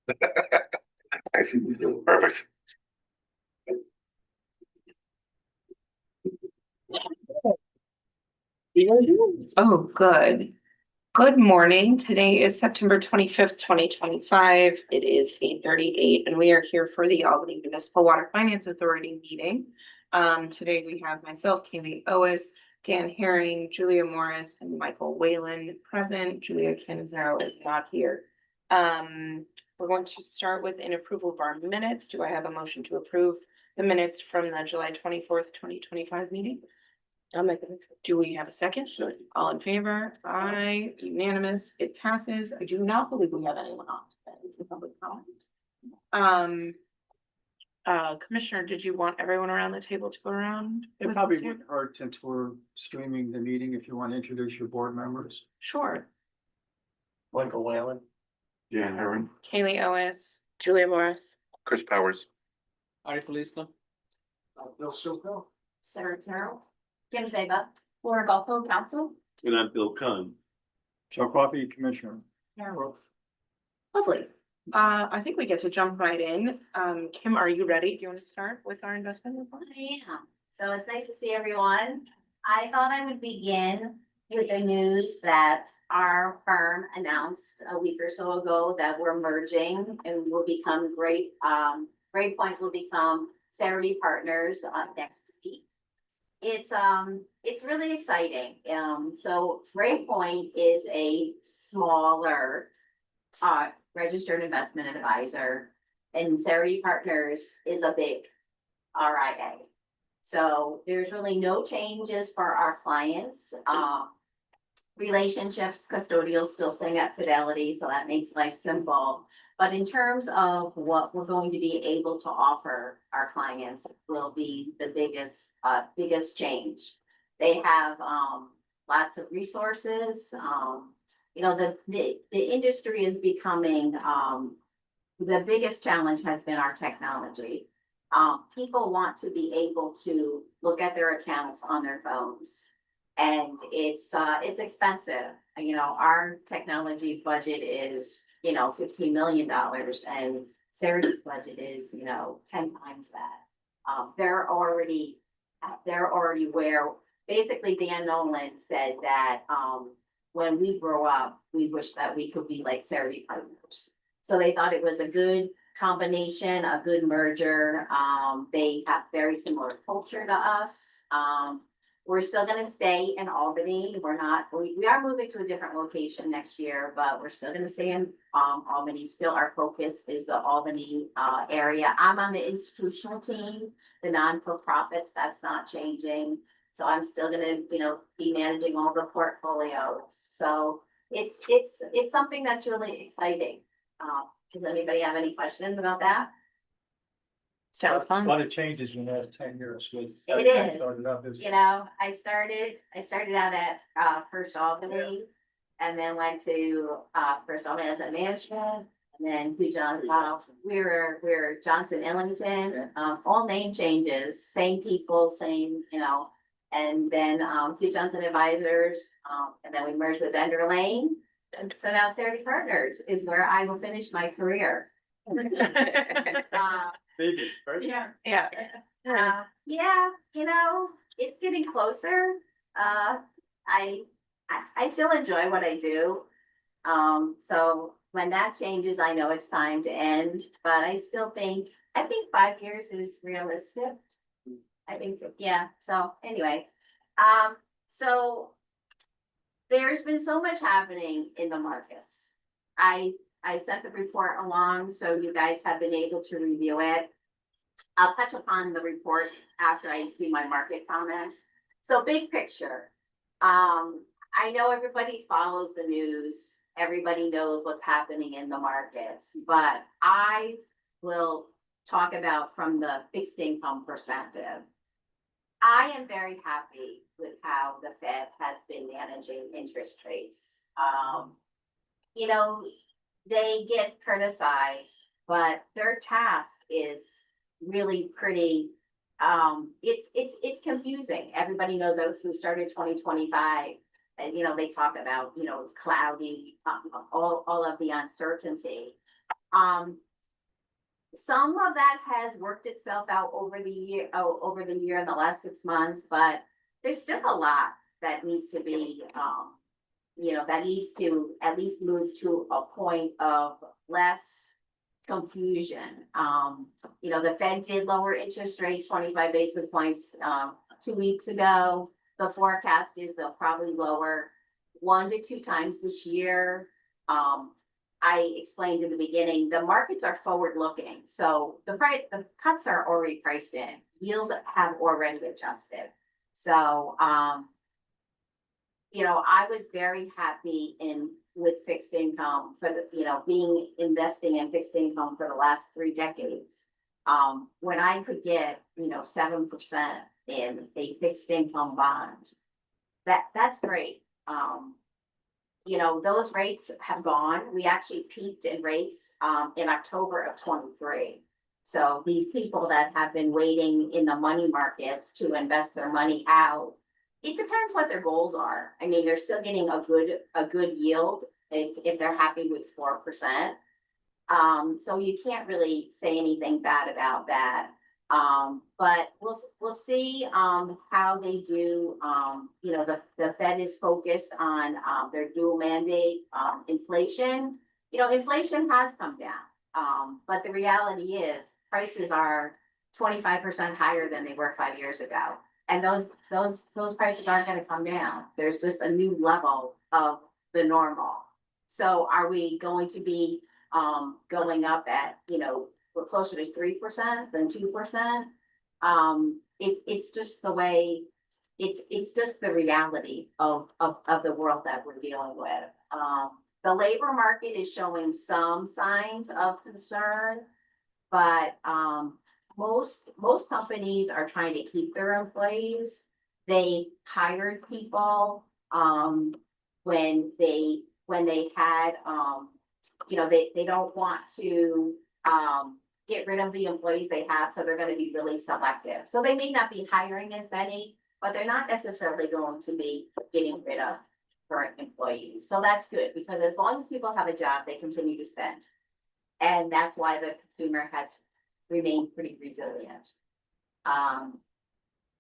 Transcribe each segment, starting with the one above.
I see you do. Perfect. Oh, good. Good morning. Today is September 25th, 2025. It is 8:38, and we are here for the Albany Municipal Water Finance Authority meeting. Today we have myself, Kaylee Owis, Dan Herring, Julia Morris, and Michael Whalen present. Julia Canizaro is not here. We're going to start with an approval of our minutes. Do I have a motion to approve the minutes from the July 24th, 2025 meeting? I'll make it. Do we have a second? Sure. All in favor? Aye, unanimous. It passes. I do not believe we have anyone on today for public comment. Commissioner, did you want everyone around the table to go around? It probably wouldn't hurt since we're streaming the meeting if you want to introduce your board members. Sure. Michael Whalen. Jan Herron. Kaylee Owis, Julia Morris. Chris Powers. Ari Felista. Bill Silko. Sarah Terrell, Kim Zaba, Laura Golfo, Council. And I'm Bill Kahn. Chuck Coffey, Commissioner. Lovely. I think we get to jump right in. Kim, are you ready? Do you want to start with our investment report? Yeah, so it's nice to see everyone. I thought I would begin with the news that our firm announced a week or so ago that we're merging and will become Great Point will become Sarity Partners next week. It's really exciting. So Great Point is a smaller registered investment advisor, and Sarity Partners is a big RIA. So there's really no changes for our clients. Relationships, custodial still staying at Fidelity, so that makes life simple. But in terms of what we're going to be able to offer our clients will be the biggest change. They have lots of resources. You know, the industry is becoming the biggest challenge has been our technology. People want to be able to look at their accounts on their phones, and it's expensive. You know, our technology budget is, you know, $15 million, and Sarity's budget is, you know, 10 times that. They're already where basically Dan Nolan said that when we grow up, we wish that we could be like Sarity Partners. So they thought it was a good combination, a good merger. They have very similar culture to us. We're still gonna stay in Albany. We are moving to a different location next year, but we're still gonna stay in Albany. Still, our focus is the Albany area. I'm on the institutional team, the non-for-profits, that's not changing. So I'm still gonna, you know, be managing all the portfolios. So it's something that's really exciting. Does anybody have any questions about that? Sounds A fun. lot of changes in that 10 years. It is. You know, I started out at First Albany, and then went to First Albany Asset Management, and then we're Johnson Ellington, all name changes, same people, same, you know, and then Hugh Johnson Advisors, and then we merged with Bender Lane. And so now Sarity Partners is where I will finish my career. Maybe, right? Yeah. Yeah, you know, it's getting closer. I still enjoy what I do. So when that changes, I know it's time to end, but I think 5 years is realistic. I think, yeah, so anyway, so there's been so much happening in the markets. I sent the report along, so you guys have been able to review it. I'll touch upon the report after I do my market comments. So big picture, I know everybody follows the news. Everybody knows what's happening in the markets, but I will talk about from the fixed income perspective. I am very happy with how the Fed has been managing interest rates. You know, they get criticized, but their task is really pretty, it's confusing. Everybody knows those who started 2025, and, you know, they talk about, you know, it's cloudy, all of the uncertainty. Some of that has worked itself out over the year, in the last 6 months, but there's still a lot that needs to be, that needs to at least move to a point of less confusion. The Fed did lower interest rates 25 basis points, 2 weeks ago. The forecast is they'll probably lower 1 to 2 times this year. I explained in the beginning, the markets are forward looking, so the cuts are already priced in. Yields have already adjusted. So, I was very happy with fixed income for investing in fixed income for the last 3 decades. When I could get, 7% in a fixed income bond, that's great. Those rates have gone. We actually peaked in rates in October of 23. So these people that have been waiting in the money markets to invest their money out, it depends what their goals are. I mean, they're still getting a good yield if they're happy with 4%. So you can't really say anything bad about that. But we'll see how they do. The Fed is focused on their dual mandate inflation. Inflation has come down. But the reality is prices are 25% higher than they were 5 years ago. And those prices aren't going to come down. There's just a new level of the normal. So are we going to be going up at, we're closer to 3% than 2%? It's just the way, it's just the reality of the world that we're dealing with. The labor market is showing some signs of concern, but most companies are trying to keep their employees. They hired people when they had they don't want to get rid of the employees they have, so they're going to be really selective. So they may not be hiring as many, but they're not necessarily going to be getting rid of current employees. So that's good, because as long as people have a job, they continue to spend. And that's why the consumer has remained pretty resilient.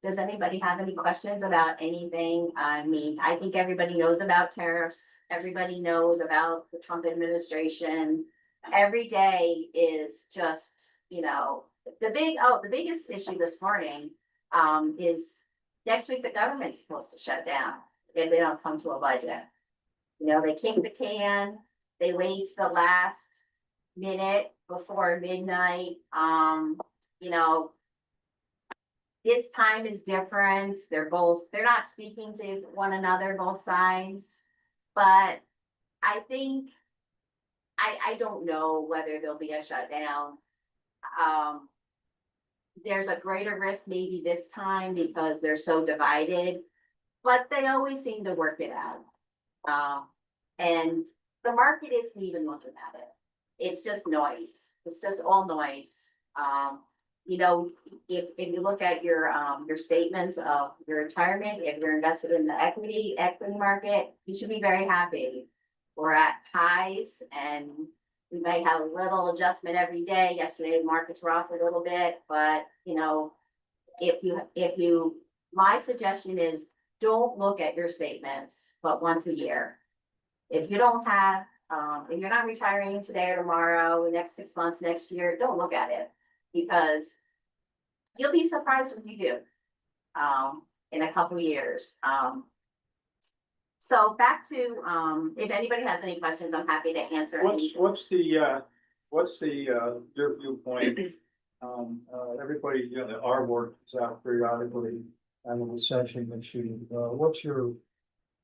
Does anybody have any questions about anything? I mean, I think everybody knows about tariffs. Everybody knows about the Trump administration. Every day is just, the biggest issue this morning is next week the government's supposed to shut down if they don't come to a budget. They kick the can, they wait to the last minute before midnight. This time is different. They're not speaking to one another, both sides. But I think, I don't know whether there'll be a shutdown. There's a greater risk maybe this time because they're so divided, but they always seem to work it out. And the market isn't even looking at it. It's just noise. It's just all noise. If you look at your statements of your retirement, if you're invested in the equity market, you should be very happy. We're at highs and we might have a little adjustment every day. Yesterday, markets were off a little bit, but my suggestion is don't look at your statements, but once a year. If you don't have, if you're not retiring today or tomorrow, the next 6 months, next year, don't look at it, because you'll be surprised when you do in a couple of years. So back to, if anybody has any questions, I'm happy to answer. What's your viewpoint? Everybody, the R word is out periodically on the recession issue. What's your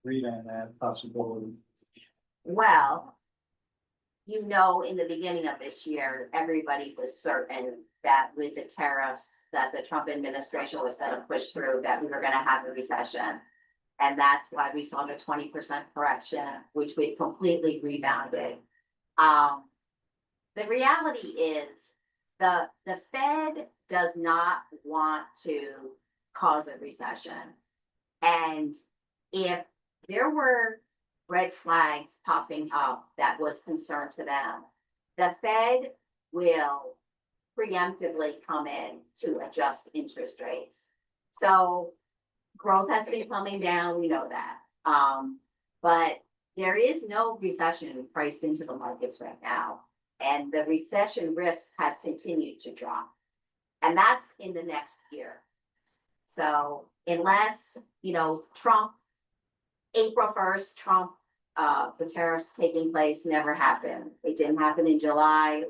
read on that possibility? Well, in the beginning of this year, everybody was certain that with the tariffs that the Trump administration was going to push through, that we were going to have a recession. And that's why we saw the 20% correction, which we completely rebounded. The reality is the Fed does not want to cause a recession. And if there were red flags popping up that was concern to them, the Fed will preemptively come in to adjust interest rates. So growth has been coming down, we know that. But there is no recession priced into the markets right now. And the recession risk has continued to drop. And that's in the next year. So unless, Trump, April 1st, the tariffs taking place never happened. It didn't happen in July.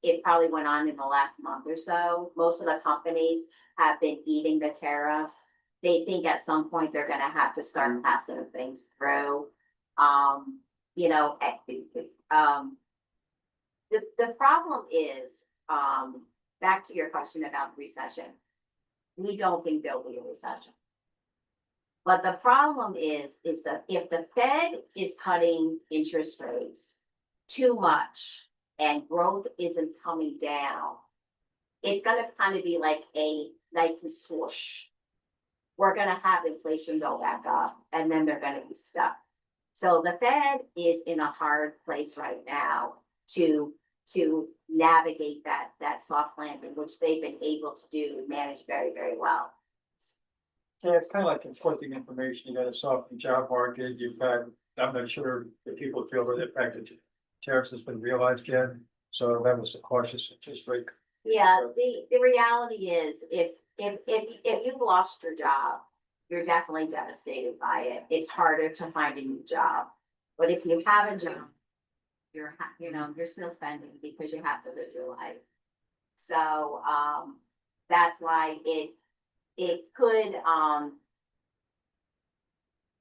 It probably went on in the last month or so. Most of the companies have been eating the tariffs. They think at some point they're gonna have to start passing things through. The problem is, back to your question about recession. We don't think there'll be a recession. But the problem is that if the Fed is cutting interest rates too much and growth isn't coming down, it's gonna kind of be like a Nike swoosh. We're gonna have inflation go back up and then they're gonna be stuck. So the Fed is in a hard place right now to navigate that soft landing, which they've been able to do and manage very, very well. Yeah, it's kind of like conflicting information. You got a softening job market, you've got, I'm not sure if people feel that the fact that tariffs has been realized yet. So that was the cautious interest rate. Yeah, the reality is if you've lost your job, you're definitely devastated by it. It's harder to find a new job. But if you have a job, you're still spending because you have to live your life. So that's why it could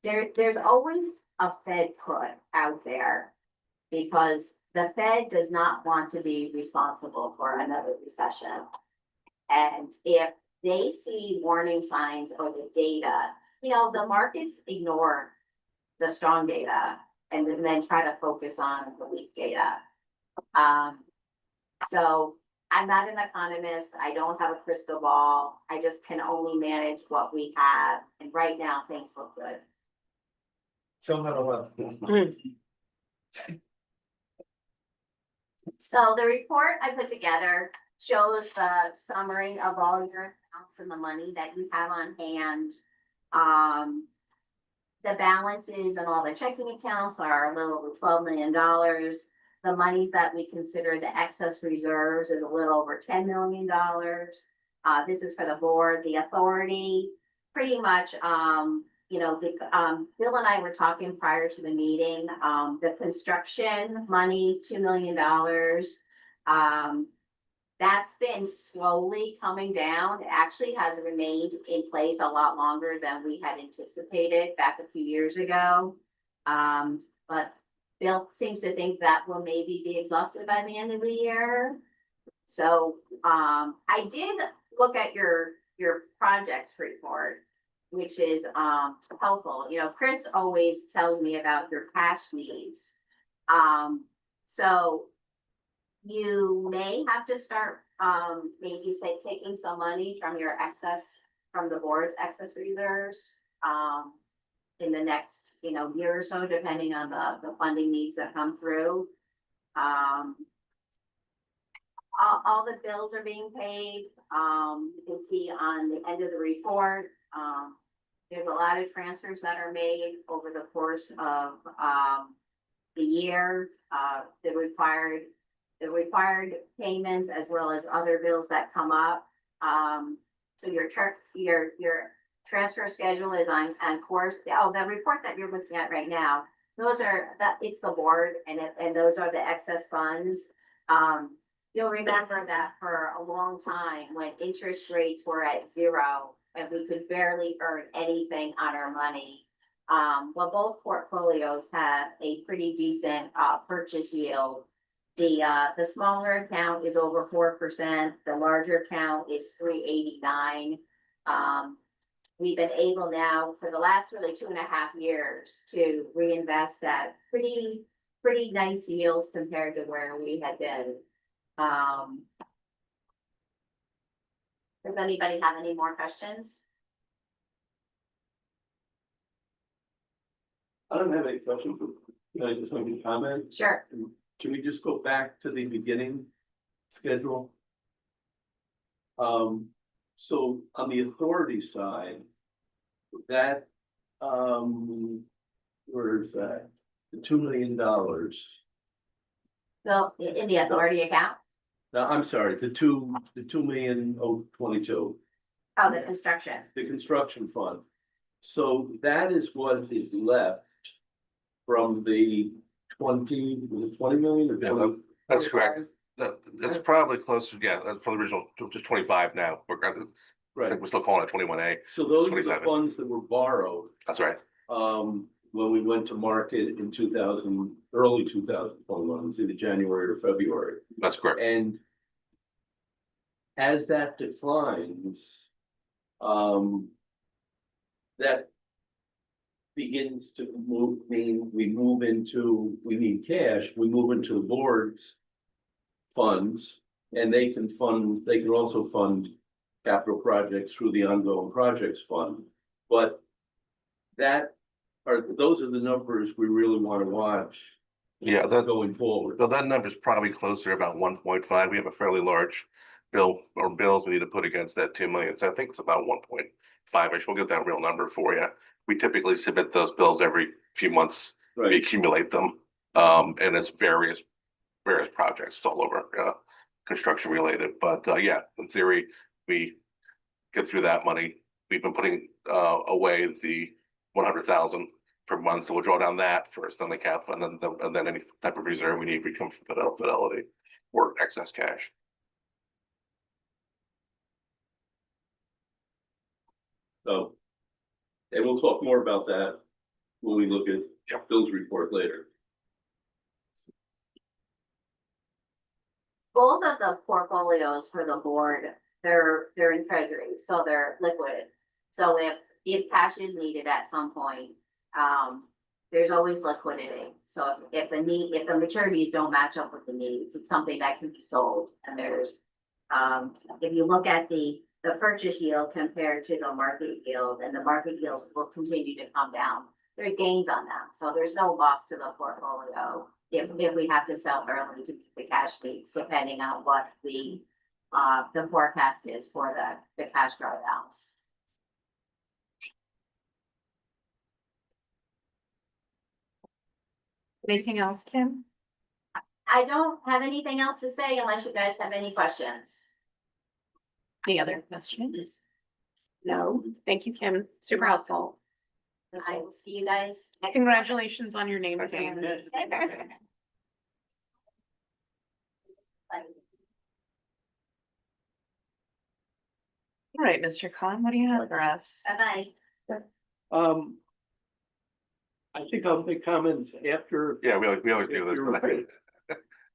there's always a Fed put out there because the Fed does not want to be responsible for another recession. And if they see warning signs or the data, the markets ignore the strong data and then try to focus on the weak data. So I'm not an economist. I don't have a crystal ball. I just can only manage what we have. And right now, things look good. Film at 11. So the report I put together shows the summary of all your accounts and the money that you have on hand. The balances and all the checking accounts are a little over $12 million. The monies that we consider the excess reserves is a little over $10 million. This is for the board, the authority, pretty much, Bill and I were talking prior to the meeting, the construction money, $2 million. That's been slowly coming down. It actually has remained in place a lot longer than we had anticipated back a few years ago. But Bill seems to think that will maybe be exhausted by the end of the year. So I did look at your projects report, which is helpful. Chris always tells me about your cash needs. So you may have to start maybe taking some money from from the board's excess reserves in the next year or so, depending on the funding needs that come through. All the bills are being paid. You can see on the end of the report, there's a lot of transfers that are made over the course of the year. The required payments as well as other bills that come up. So your transfer schedule is on course. Oh, the report that you're looking at right now, it's the board and those are the excess funds. You'll remember that for a long time when interest rates were at 0 and we could barely earn anything on our money. Well, both portfolios have a pretty decent purchase yield. The smaller account is over 4%. The larger account is 3.89. We've been able now for the last really 2.5 years to reinvest at pretty nice yields compared to where we had been. Does anybody have any more questions? I don't have any questions. I just want to comment. Sure. Can we just go back to the beginning schedule? So on the authority side, that, where is that? The $2 million. So in the authority account, No, I'm sorry, the 2,022, oh, the construction. the construction fund. So that is what is left from the 20 million or Yeah, 20? That's correct. That's probably close to, yeah, for the original, just 25 now. I think Right, we're still calling it 21A. so those are the 27. funds that were borrowed, That's right. when we went to market in early 2021, it's either January or February. That's correct. And as that declines, that begins to mean we need cash, we move into the board's funds, and they can also fund capital projects through the ongoing projects fund. But those are the numbers we really want to watch. Yeah, that, Going forward. so that number's probably closer about 1.5. We have a fairly large bill or bills we need to put against that 2 million. So I think it's about 1.5-ish. We'll get that real number for you. We typically submit those bills every few months. We Right, accumulate them. And it's various projects all over, construction related. But yeah, in theory, we get through that money. We've been putting away the 100,000 per month, so we'll draw down that first on the cap, and then any type of reserve we need would come from Fidelity or excess cash. so, and we'll talk more about that when we look at Bill's report later. Both of the portfolios for the board, they're in treasury, so they're liquid. So if cash is needed at some point, there's always liquidity. So if the maturities don't match up with the needs, it's something that can be sold. And there's, if you look at the purchase yield compared to the market yield, and the market yields will continue to come down, there's gains on that. So there's no loss to the portfolio if we have to sell early to meet the cash needs, depending on what the forecast is for the cash drawdowns. Anything else, Kim? I don't have anything else to say unless you guys have any questions. Any other questions? No, thank you, Kim. Super helpful. I will see you guys. Congratulations on your name tag. All right, Mr. Khan, what do you have for us? Bye-bye. I think I'll make comments after. Yeah, we always do this. We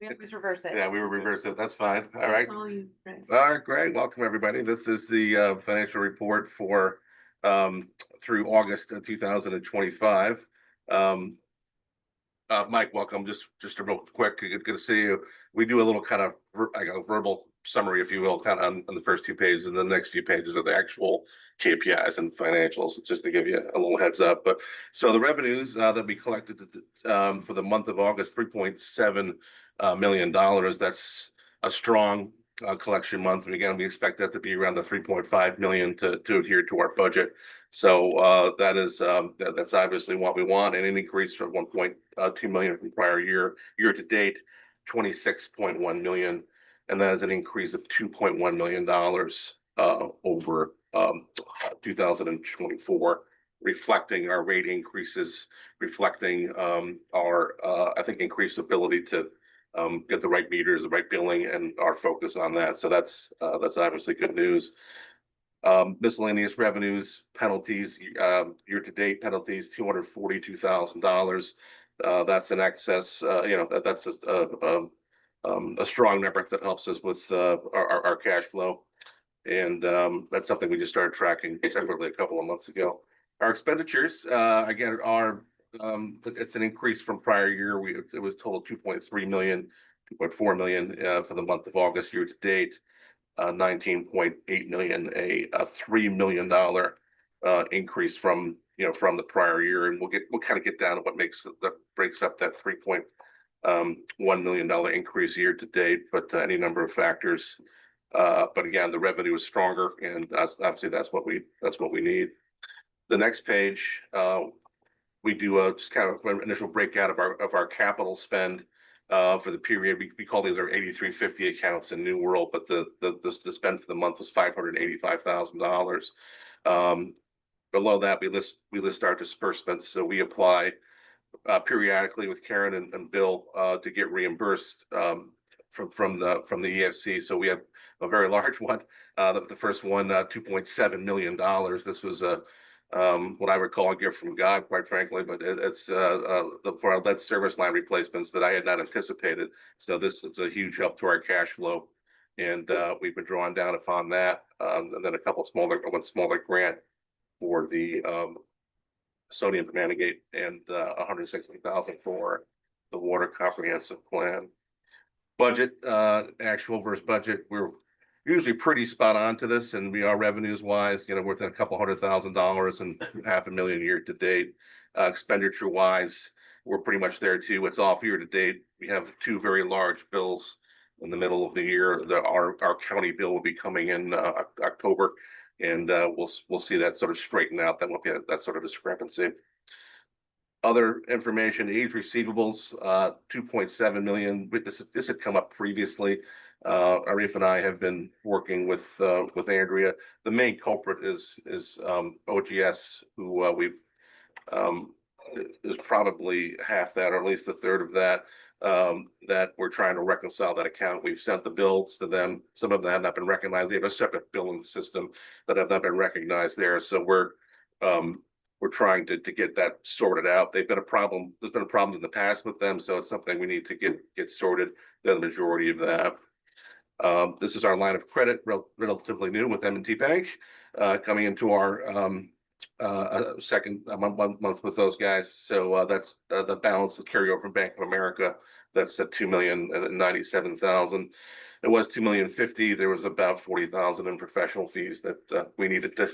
always reverse it. Yeah, we will reverse it. That's fine. All right. That's all you, Chris. All right, great. Welcome, everybody. This is the financial report for through August of 2025. Mike, welcome. Just a real quick, good to see you. We do a little kind of verbal summary, if you will, kind of on the first 2 pages, and the next few pages are the actual KPIs and financials, just to give you a little heads up. But so the revenues that we collected for the month of August, $3.7 million. That's a strong collection month, and again, we expect that to be around the 3.5 million to adhere to our budget. So that's obviously what we want, and an increase from 1.2 million from prior year to date, 26.1 million, and that is an increase of $2.1 million over 2024, reflecting our rate increases, reflecting our I think increased ability to get the right meters, the right billing, and our focus on that. So that's obviously good news. Miscellaneous revenues, penalties, year to date penalties, $242,000. That's in excess, that's a strong number that helps us with our cash flow. And that's something we just started tracking separately a couple of months ago. Our expenditures, again, are it's an increase from prior year. It was total 2.3 million, 2.4 million for the month of August year to date, 19.8 million, a $3 million increase from the prior year. And we'll kind of get down to what breaks up that $1 million increase year to date, but any number of factors. But again, the revenue is stronger, and obviously that's what we need. The next page, we do just kind of an initial breakout of our capital spend for the period. We call these our 8350 accounts in New World, but the spend for the month was $585,000. Below that, we list our disbursements. So we apply periodically with Karen and Bill to get reimbursed from the EFC. So we have a very large one. The first one, $2.7 million. This was what I would call a gift from God, quite frankly, but it's for our lead service line replacements that I had not anticipated. So this is a huge help to our cash flow, and we've been drawing down upon that, and then one smaller grant for the sodium permanganate, and $160,000 for the water comprehensive plan. Budget, actual versus budget, we're usually pretty spot on to this, and we are revenues wise, within a couple $100,000 and $500,000 year to date. Expenditure wise, we're pretty much there too. It's off year to date. We have two very large bills in the middle of the year. Our county bill will be coming in October, and we'll see that sort of straighten out. Then we'll get that sort of discrepancy. Other information, age receivables, $2.7 million. This had come up previously. Arif and I have been working with Andrea. The main culprit is OGS, who we've is probably half that, or at least a third of that. That we're trying to reconcile that account. We've sent the bills to them. Some of them have not been recognized. They have a separate billing system that have not been recognized there. So we're trying to get that sorted out. They've been a problem. There's been problems in the past with them, so it's something we need to get sorted. They're the majority of that. This is our line of credit, relatively new with M&T Bank, coming into our second month with those guys. So that's the balance of carryover from Bank of America. That's at $2,097,000. It was $2,050,000. There was about $40,000 in professional fees that we needed to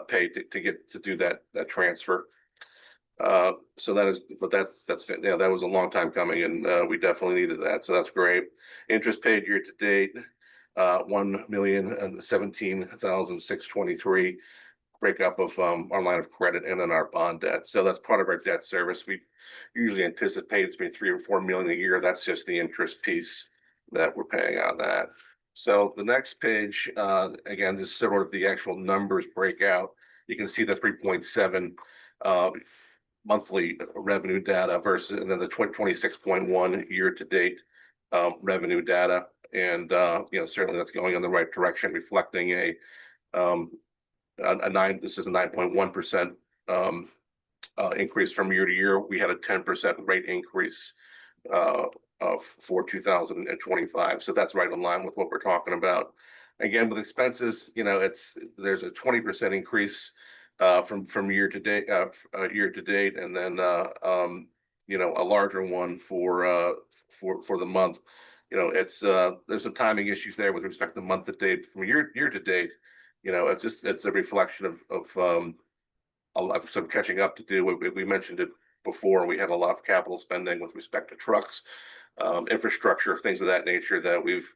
pay to do that transfer. So that was a long time coming, and we definitely needed that. So that's great. Interest paid year to date, $1,017,623. Breakup of our line of credit and then our bond debt. So that's part of our debt service. We usually anticipate it's between $3 or $4 million a year. That's just the interest piece that we're paying on that. So the next page, again, this is sort of the actual numbers breakout. You can see the 3.7 monthly revenue data versus, and then the 26.1 year to date revenue data. And certainly that's going in the right direction, reflecting this is a 9.1% increase from year to year. We had a 10% rate increase for 2025. So that's right in line with what we're talking about. Again, with expenses, there's a 20% increase from year to date, and then a larger one for the month. There's some timing issues there with respect to month to date. From year to date, it's a reflection of some catching up to do. We mentioned it before. We had a lot of capital spending with respect to trucks, infrastructure, things of that nature that we've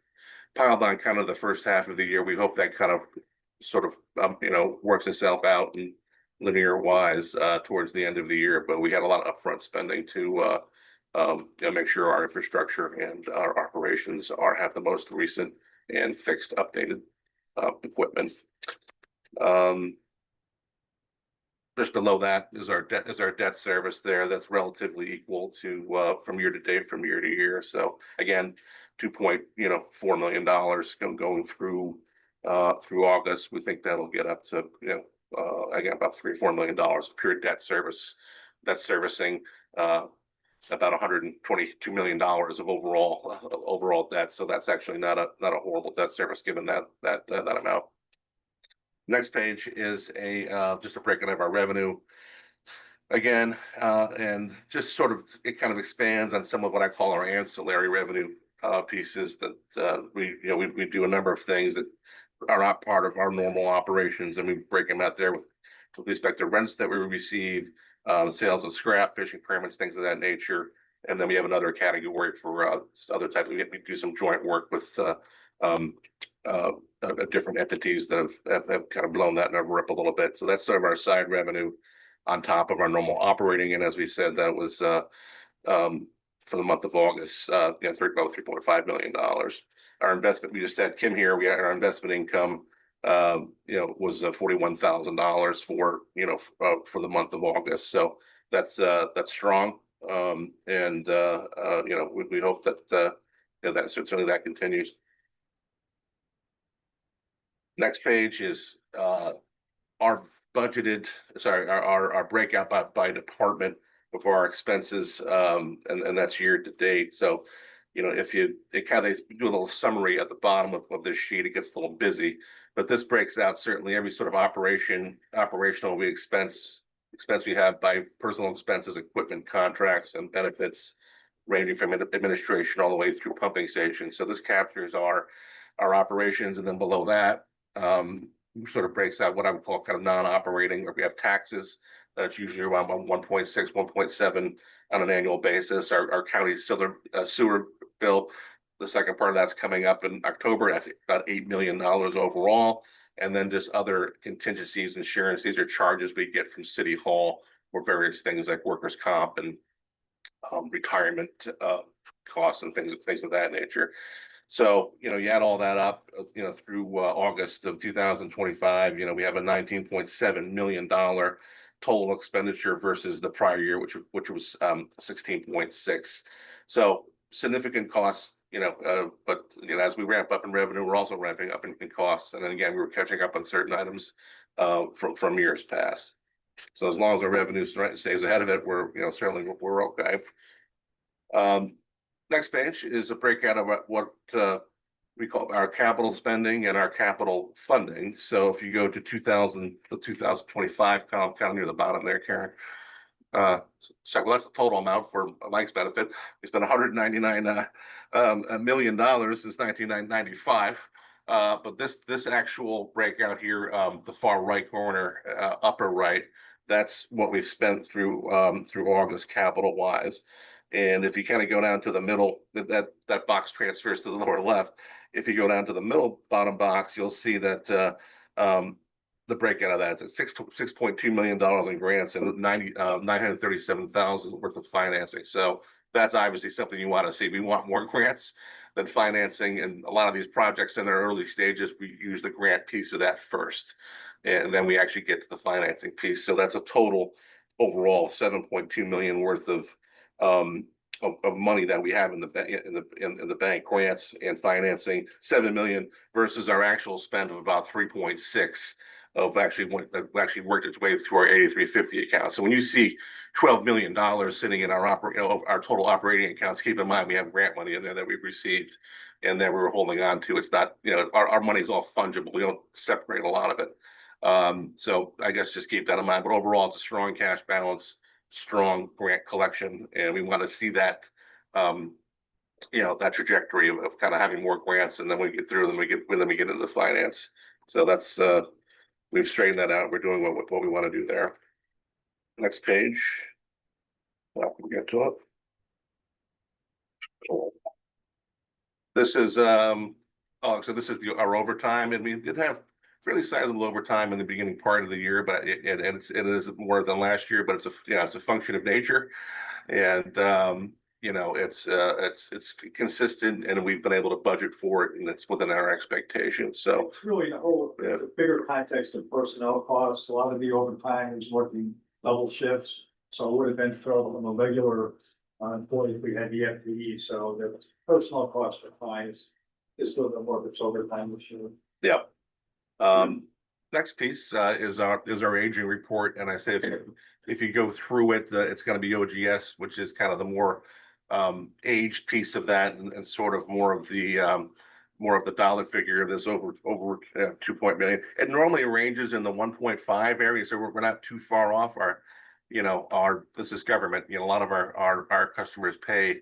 piled on kind of the first half of the year. We hope that kind of sort of works itself out and linear wise towards the end of the year. But we had a lot of upfront spending to make sure our infrastructure and our operations have the most recent and fixed updated equipment. Just below that is our debt service there. That's relatively equal to from year to date, from year to year. So again, $2.4 million going through August. We think that'll get up to again about $3 or $4 million pure debt servicing. About $122 million of overall debt. So that's actually not a horrible debt service given that amount. Next page is just a breakdown of our revenue. Again, and just sort of it kind of expands on some of what I call our ancillary revenue pieces that we do a number of things that are not part of our normal operations, and we break them out there with respect to rents that we receive, sales of scrap, fishing permits, things of that nature, And then we have another category for other type. We do some joint work with different entities that have kind of blown that number up a little bit. So that's sort of our side revenue on top of our normal operating. And as we said, that was for the month of August, about $3.5 million. Our investment, we just had Kim here. We had our investment income, was $41,000 for the month of August. So that's strong. We hope that that certainly that continues. Next page is our budgeted, our breakout by department for our expenses, and that's year to date. So, if they do a little summary at the bottom of this sheet, it gets a little busy, but this breaks out certainly every sort of operational expense we have by personal expenses, equipment, contracts, and benefits, ranging from administration all the way through pumping stations. So this captures our operations, and then below that, sort of breaks out what I would call kind of non-operating, where we have taxes. That's usually around 1.6, 1.7 on an annual basis. Our county sewer bill, the second part of that's coming up in October. That's about $8 million overall. And then just other contingencies, insurance. These are charges we get from City Hall for various things like workers' comp and retirement costs and things of that nature. So, you add all that up, through August of 2025, we have a $19.7 million total expenditure versus the prior year, which was 16.6. So significant costs, but as we ramp up in revenue, we're also ramping up in costs. And then again, we were catching up on certain items from years past. So as long as our revenue stays ahead of it, we're certainly we're okay. Next page is a breakout of what we call our capital spending and our capital funding. So if you go to 2025 column, kind of near the bottom there, Karen. So that's the total amount for Mike's benefit. We spent $199 million since 1995. But this actual breakout here, the far right corner, upper right, that's what we've spent through August capital wise. And if you kind of go down to the middle, that box transfers to the lower left. If you go down to the middle bottom box, you'll see that the breakout of that is $6.2 million in grants and $937,000 worth of financing. So that's obviously something you want to see. We want more grants than financing, and a lot of these projects in their early stages, we use the grant piece of that first, and then we actually get to the financing piece. So that's a total overall $7.2 million worth of money that we have in the bank, grants and financing. $7 million versus our actual spend of about 3.6 of actually worked its way through our 8350 account. So when you see $12 million sitting in our total operating accounts, keep in mind we have grant money in there that we've received and that we were holding on to. It's not, our money is all fungible. We don't separate a lot of it. So I guess just keep that in mind. But overall, it's a strong cash balance, strong grant collection, and we want to see that that trajectory of kind of having more grants, and then we get through, then we get into the finance. So that's we've straightened that out. We're doing what we want to do there. Next page. Well, we'll get to it. This is so this is our overtime, and we did have fairly sizable overtime in the beginning part of the year, but it is more than last year, but it's a function of nature, and it's consistent, and we've been able to budget for it, and it's within our expectations. So it's really the bigger context of personnel costs. A lot of the overtime is working double shifts, so it would have been filled from a regular employee if we had the FTE. So the personnel costs for clients is still the more of its overtime this year. Yeah. Next piece is our aging report, and I say if you go through it, it's going to be OGS, which is kind of the more aged piece of that, and sort of more of the dollar figure of this over 2 million. It normally ranges in the 1.5 area, so we're not too far off. This is government. A lot of our customers pay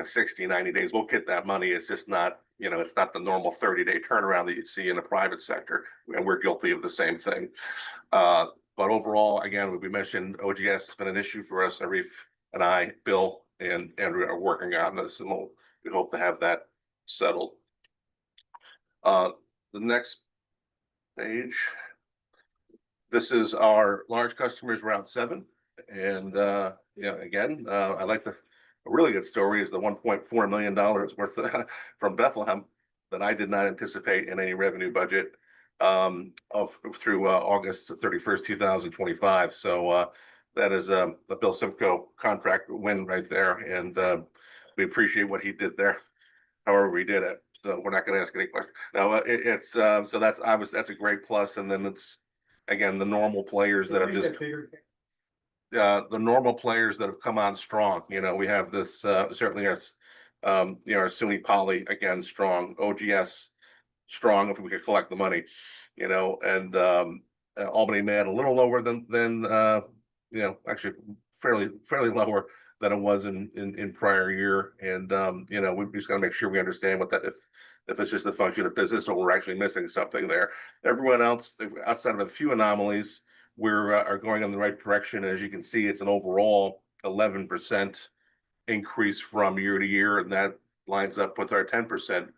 60, 90 days. We'll get that money. It's just not, it's not the normal 30-day turnaround that you'd see in the private sector, and we're guilty of the same thing. But overall, again, we mentioned OGS has been an issue for us. Arif and I, Bill, and we are working on this, and we hope to have that settled. The next page. This is our large customers, Route 7. And yeah, again, I like a really good story is the $1.4 million worth from Bethlehem that I did not anticipate in any revenue budget through August 31st, 2025. So that is the Bill Simcoe contract win right there. And we appreciate what he did there, however he did it. So we're not going to ask any questions. No, it's so that's obviously that's a great plus. And then it's again the normal players that have just the normal players that have come on strong. You know, we have this certainly our you know, our SUNY Poly again strong, OGS strong if we could collect the money, you know, and Albany Med a little lower than you know, actually fairly lower than it was in prior year. And you know, we've just got to make sure we understand what that if it's just a function of business or we're actually missing something there. Everyone else, outside of a few anomalies, we're are going in the right direction. As you can see, it's an overall 11% increase from year to year, and that lines up with our 10%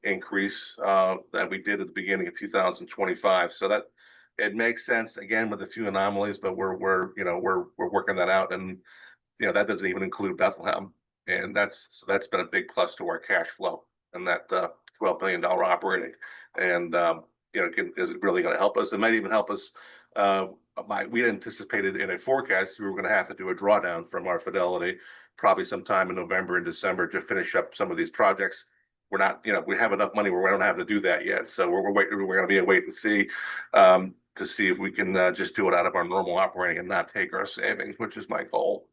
increase that we did at the beginning of 2025. So that it makes sense again with a few anomalies, but we're working that out, and you know that doesn't even include Bethlehem, and that's been a big plus to our cash flow and that $12 million operating, and you know is really going to help us. It might even help us. We anticipated in a forecast we were going to have to do a drawdown from our Fidelity probably sometime in November and December to finish up some of these projects. We're not, you know, we have enough money where we don't have to do that yet. So we're waiting. We're going to be a wait and see to see if we can just do it out of our normal operating and not take our savings, which is my goal.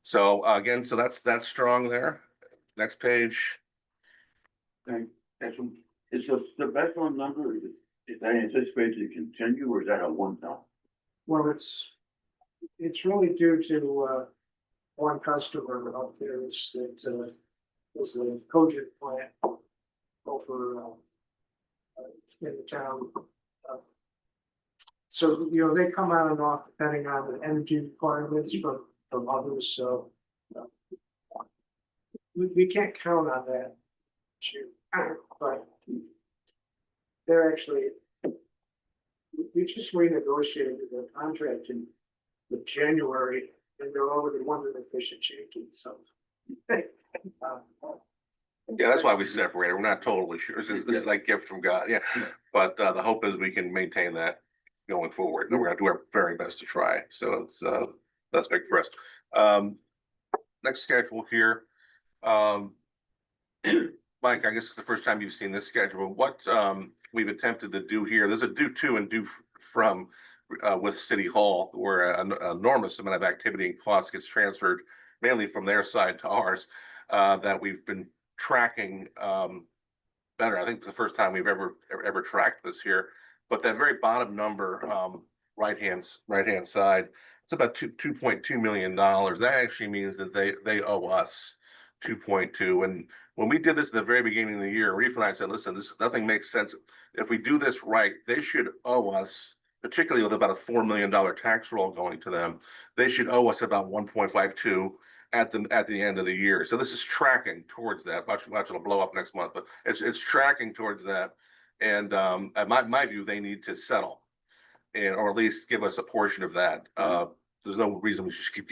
So again, so that's strong there. Next page. Is the Bethlehem number, is that anticipated to continue or is that a one-time? Well, it's really due to one customer out there is that is the Cogent plant over in the town. So, you know, they come on and off depending on the energy requirements from others, so we can't count on that. But they're actually, we just renegotiated the contract in January, and they're already wondering if they should change it, so. Yeah, that's why we separated. We're not totally sure. This is like gift from God. Yeah. But the hope is we can maintain that going forward. And we're gonna do our very best to try. So it's that's big for us. Next schedule here. Mike, I guess it's the first time you've seen this schedule. What we've attempted to do here, there's a due to and due from with City Hall, where an enormous amount of activity and cost gets transferred mainly from their side to ours, that we've been tracking better. I think it's the first time we've ever tracked this here. But that very bottom number, right hand side, it's about $2.2 million. That actually means that they owe us 2.2. And when we did this at the very beginning of the year, Reef and I said, listen, nothing makes sense. If we do this right, they should owe us, particularly with about a $4 million tax roll going to them, they should owe us about 1.52 at the end of the year. So this is tracking towards that. Watch it'll blow up next month, but it's tracking towards that. And at my view, they need to settle, or at least give us a portion of that. There's no reason we should keep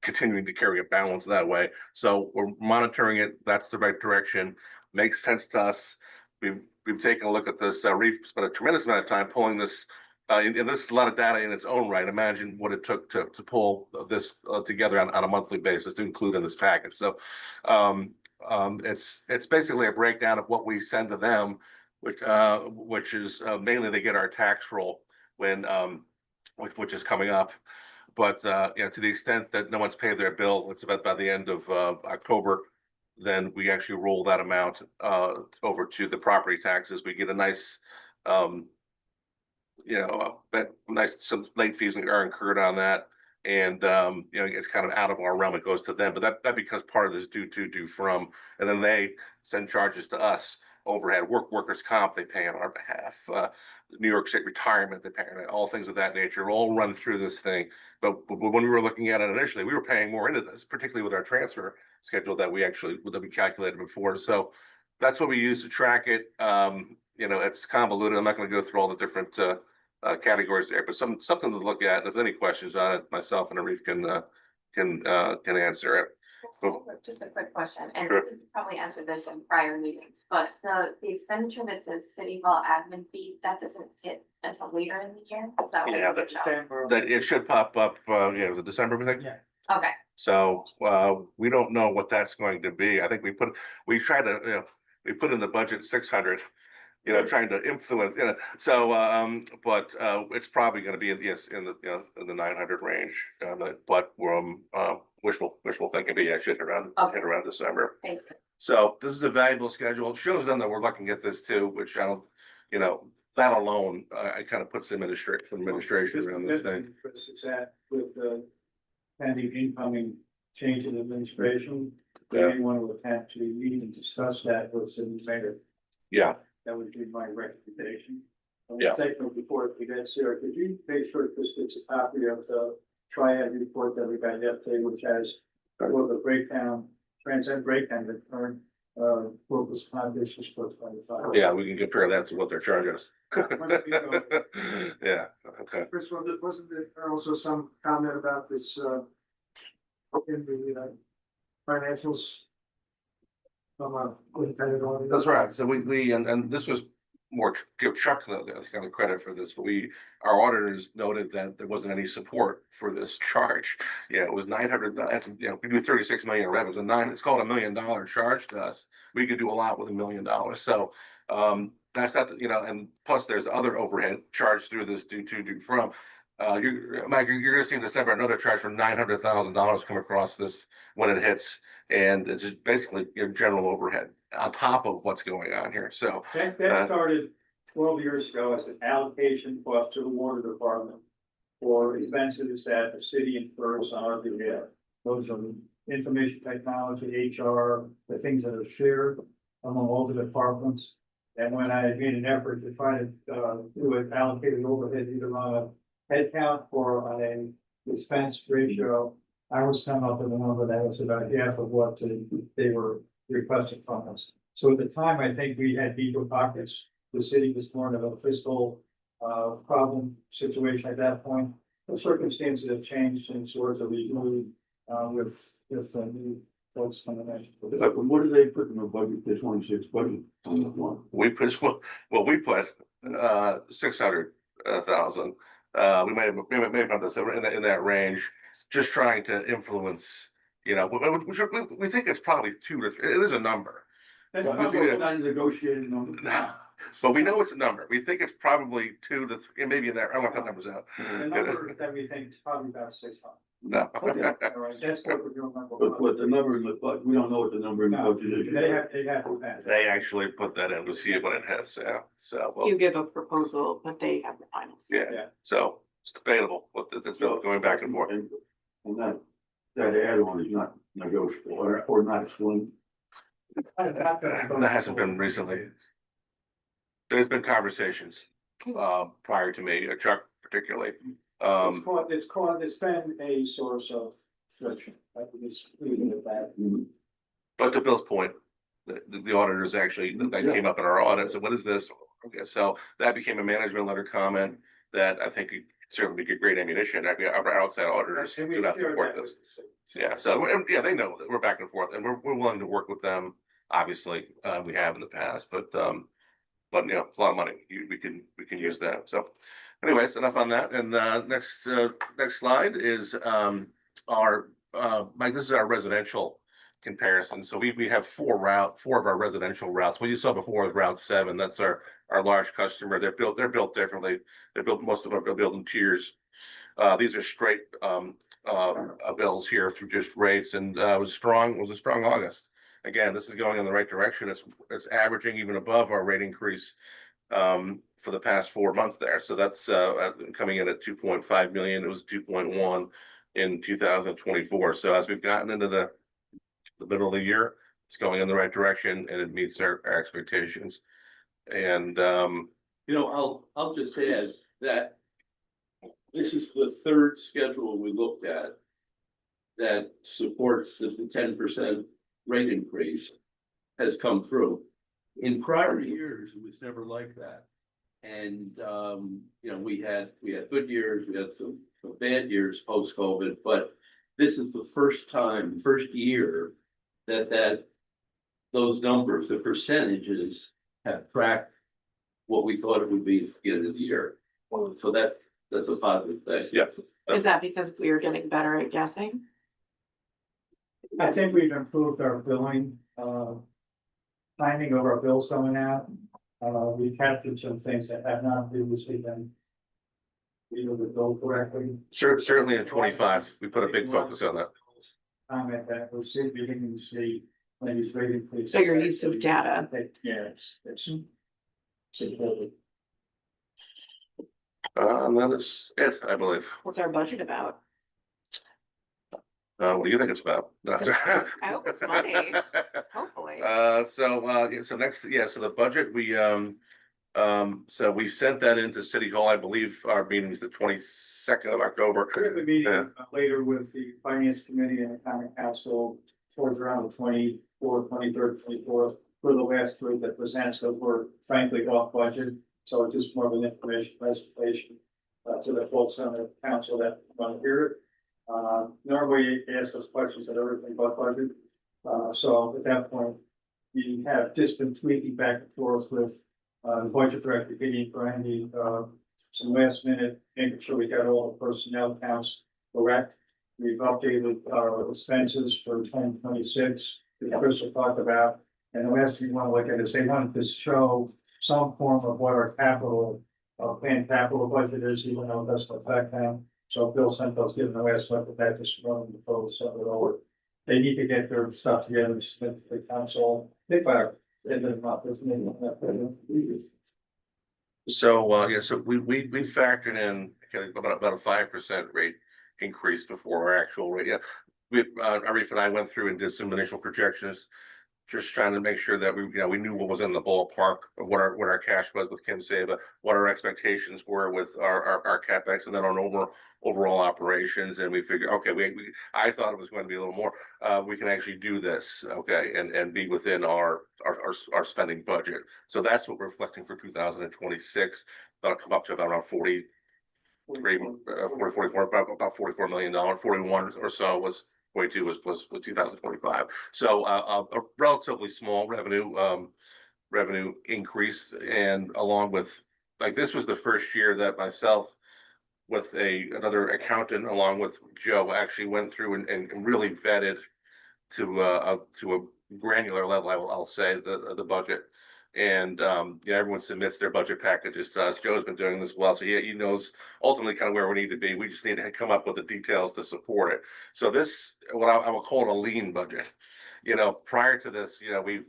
continuing to carry a balance that way. So we're monitoring it. That's the right direction. Makes sense to us. We've taken a look at this. Reef spent a tremendous amount of time pulling this. And this is a lot of data in its own right. Imagine what it took to pull this together on a monthly basis to include in this package. So it's basically a breakdown of what we send to them, which is mainly they get our tax roll when which is coming up. But you know, to the extent that no one's paid their bill, it's about by the end of October, then we actually roll that amount over to the property taxes. We get a nice you know, some late fees are incurred on that, and you know, it's kind of out of our realm. It goes to them, but that becomes part of this due from, and then they send charges to us overhead, workers' comp, they pay on our behalf, New York State retirement, they pay, all things of that nature, all run through this thing. But when we were looking at it initially, we were paying more into this, particularly with our transfer schedule that we calculated before. So that's what we use to track it. It's convoluted. I'm not going to go through all the different categories there, but something to look at. And if there's any questions on it, myself and Arif can answer it. Just a quick question, and Sure. you probably answered this in prior meetings, but the expenditure that says city hall admin fee, that doesn't hit until later in the year? Is that what Yeah, it shows? December. That it should pop up, the December, we think. Yeah. Okay, So we don't know what that's going to be. I think we put in the budget 600, trying to influence, so but it's probably going to be in the 900 range. But wishful thinking, but yeah, should around December. thank you. So this is a valuable schedule. It shows them that we're looking at this too, which I don't, that alone, I kind of put some administration around this thing. Chris, is that with the pending incoming change in administration, they Yeah. may want to attempt to meet and discuss that with the mayor. Yeah, That would be my recommendation. Yeah. Second, before we get Sarah, could you make sure Chris gets a copy of the triad report that we got yesterday, which has the breakdown, transcend breakdown, the current workers' comp issues for 25. yeah, we can compare that to what they're charging us. Yeah, okay. First of all, wasn't there also some comment about this, in the, financials? From a independent auditor? That's right. So and this was more give Chuck the kind of credit for this, but our auditors noted that there wasn't any support for this charge. Yeah, it was 900. That's we do 36 million in revenues, it's called $1 million charge to us. We could do a lot with $1 million. So that's not and plus there's other overhead charged through this due from. Mike, you're going to see in December another charge for $900,000 come across this when it hits, and it's just basically your general overhead on top of what's going on here. So That started 12 years ago as an allocation cost to the water department for expenses that the city incurs on our behalf. Those are information technology, HR, the things that are shared among all the departments. And when I made an effort to try to do it allocated overhead either on a head count or on a expense ratio, I was coming up with a number that was about half of what they were requesting from us. So at the time, I think we had deeper pockets. The city was more of a fiscal problem situation at that point. The circumstances have changed in sorts of regionally with new folks coming in. But what do they put in the budget, the 26 budget on this one? we put 600,000. We may have done this in that range, just trying to influence. We think it's probably it is a number. That's Well, probably it's not a negotiated number. But we know it's a number. We think it's probably 2 to 3, maybe in there. I don't want to cut numbers out. the number that we think is probably about 600. No. All right, that's what we're doing. But the number in the budget, we don't know what the number in the No, budget is. they have to pass. They actually put that in. We'll see it when it hits. Yeah. So You give a proposal, but they have the final say. yeah. So it's debatable. It's going back and forth. And that add-on is not negotiable or not explained. That hasn't been recently. There's been conversations prior to me, Chuck particularly. It's been a source of friction. I think it's leaving it at that. But to Bill's point, the auditors actually, that came up in our audit, so what is this? Okay, so that became a management letter comment that I think certainly be great ammunition. Our outside auditors And we do not share support that this. with the city. Yeah, so yeah, they know that we're back and forth, and we're willing to work with them. Obviously, we have in the past, but it's a lot of money. We can use that. So, anyways, enough on that. And next slide is our Mike. This is our residential comparison. So we have 4 of our residential routes. What you saw before was Route 7. That's our large customer. They're built differently. Most of them are built in tiers. These are straight bills here through just rates, and it was a strong August. Again, this is going in the right direction. It's averaging even above our rate increase for the past 4 months there. So that's coming in at 2.5 million. It was 2.1 in 2024. So as we've gotten into the middle of the year, it's going in the right direction and it meets our expectations. And, You know, I'll just add that this is the third schedule we looked at that supports the 10% rate increase has come through. In prior years, it was never like that. And, you know, we had good years, we had some bad years post-COVID, but this is the first year that those numbers, the percentages have tracked what we thought it would be at the beginning of the year. So that's a positive thing. Yeah. Is that because we are getting better at guessing? I think we've improved our billing, timing of our bills going out. We captured some things that have not previously been. We were billed correctly. certainly in 25, we put a big focus on that. Comment that we're beginning to see when these rate increases. Bigger use of data. Yeah, it's important. And that is it, I believe. What's our budget about? What do you think it's about? I hope it's money. Hopefully. So next, yeah, so the budget, so we sent that into City Hall. I believe our meeting is the 22nd of October. We have a meeting later with the Finance Committee and the Common Council towards around the 24th, 23rd, 24th. For the last group that presents, so we're frankly off budget. So it's just more of an information presentation to the folks on the council that want to hear it. Normally you ask us questions at everything but budget. So at that point, you have just been tweaking back and forth with the budget director, getting Brandy, some last minute, making sure we got all the personnel counts correct. We've updated our expenses for 2026, that Chris will talk about. And the last thing we want to look at is they wanted to show some form of what our capital, planned capital budget is, even though it doesn't affect them. So Bill sent those, given the last look at that this morning, the total sent it over. They need to get their stuff together and submit to the council. They better, not this meeting. So, yeah, so we factored in about a 5% rate increase before our actual rate. Yeah, Arif and I went through and did some initial projections, just trying to make sure that we knew what was in the ballpark of what our cash was with Kim Saba, what our expectations were with our CapEx, and then on overall operations. And we figured, okay, I thought it was going to be a little more. We can actually do this, okay, and be within our spending budget. So that's what we're reflecting for 2026. That'll come up to about around 44, about $44 million, 41 or so was 22 was 2025. So a relatively small revenue increase, and along with, like, this was the first year that myself with another accountant along with Joe actually went through and really vetted to a granular level, I'll say, the budget. And everyone submits their budget packages to us. Joe's been doing this well, so he knows ultimately kind of where we need to be. We just need to come up with the details to support it. So this, what I will call it, a lean budget. Prior to this, we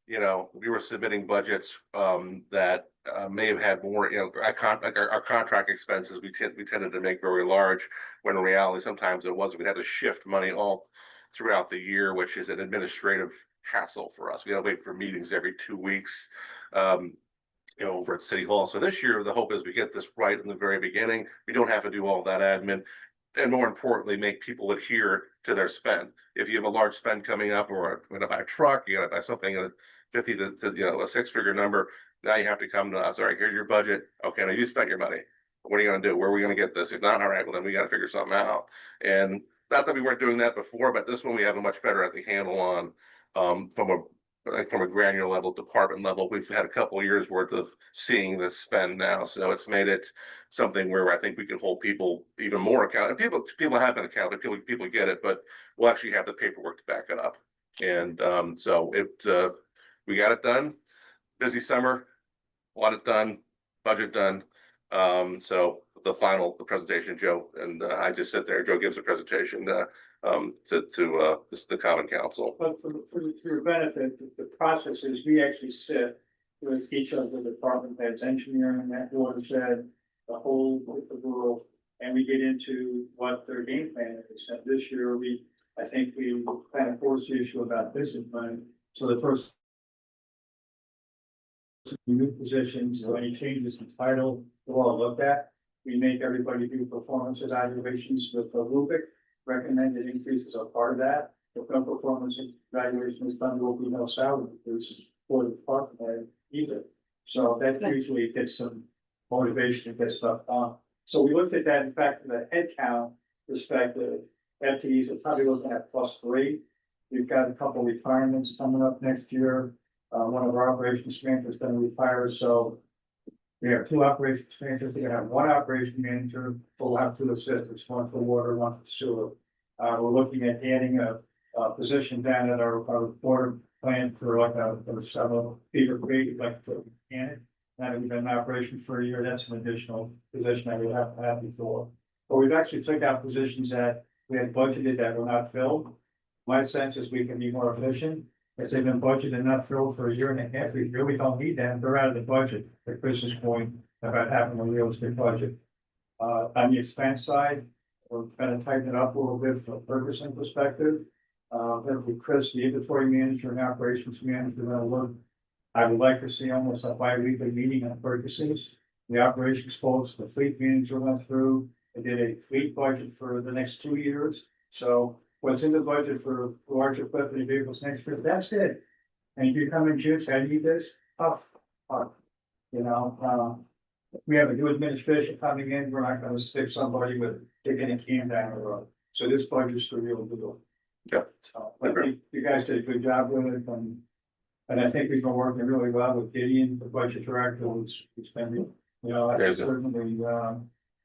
were submitting budgets that may have had more, our contract expenses, we tended to make very large, when in reality sometimes it wasn't. We'd have to shift money all throughout the year, which is an administrative hassle for us. We gotta wait for meetings every 2 weeks, over at City Hall. So this year, the hope is we get this right in the very beginning. We don't have to do all that admin, and more importantly, make people adhere to their spend. If you have a large spend coming up, or you're gonna buy a truck, you gotta buy something at 50 to a 6-figure number, now you have to come to us. All right, here's your budget. Okay, now you spent your money. What are you gonna do? Where are we gonna get this? If not, all right, well then we gotta figure something out. And not that we weren't doing that before, but this one we have a much better, I think, handle on. From a granular level, department level, we've had a couple of years worth of seeing this spend now, so it's made it something where I think we can hold people even more accountable. And people have been accountable, people get it, but we'll actually have the paperwork to back it up. And so we got it done. Busy summer, audit done, budget done. So the presentation, Joe and I just sit there. Joe gives a presentation to the Common Council. But for your benefit, the process is we actually sit with each of the department heads, engineering, that watershed, the whole rural, and we get into what their game plan is. And this year I think we kind of forced the issue about discipline. So the first new positions or any changes in title, we'll all look at. We make everybody do performance evaluations with the rubric. Recommended increases are part of that. If no performance evaluation is done, there will be no salary increase for the department head either. So that usually gets some motivation to get stuff done. So we looked at that, in fact, from the head count perspective, FTEs are probably looking at +3. We've got a couple retirements coming up next year. One of our operations managers is gonna retire, so we have 2 operations managers, we're gonna have 1 operation manager, we'll have 2 assistants, 1 for water, 1 for sewer. We're looking at adding a position down at our water plant for like a Beaver Creek, like for mechanic. Now that we've been in operation for a year, that's an additional position that we haven't had before. But we've actually took out positions that we had budgeted that were not filled. My sense is we can be more efficient. If they've been budgeted and not filled for a year and a half, we really don't need them. They're out of the budget. To Chris's point about having a realistic budget. On the expense side, we're gonna tighten it up a little bit from a purchasing perspective. With Chris, the inventory manager and operations manager, gonna look. I would like to see almost a bi-weekly meeting on purchases. The operations folks, the fleet manager went through, they did a fleet budget for the next 2 years. So what's in the budget for large equipment and vehicles next year, that's it. And if you come in, Jim, say, I need this, tough. You know, we have a new administration coming in, we're not gonna stick somebody with kicking a can down the road. So this budget's the real deal. Yep. So I think you guys did a good job with it, and I think we've been working really well with Gideon, the budget director, who's been, you know, certainly,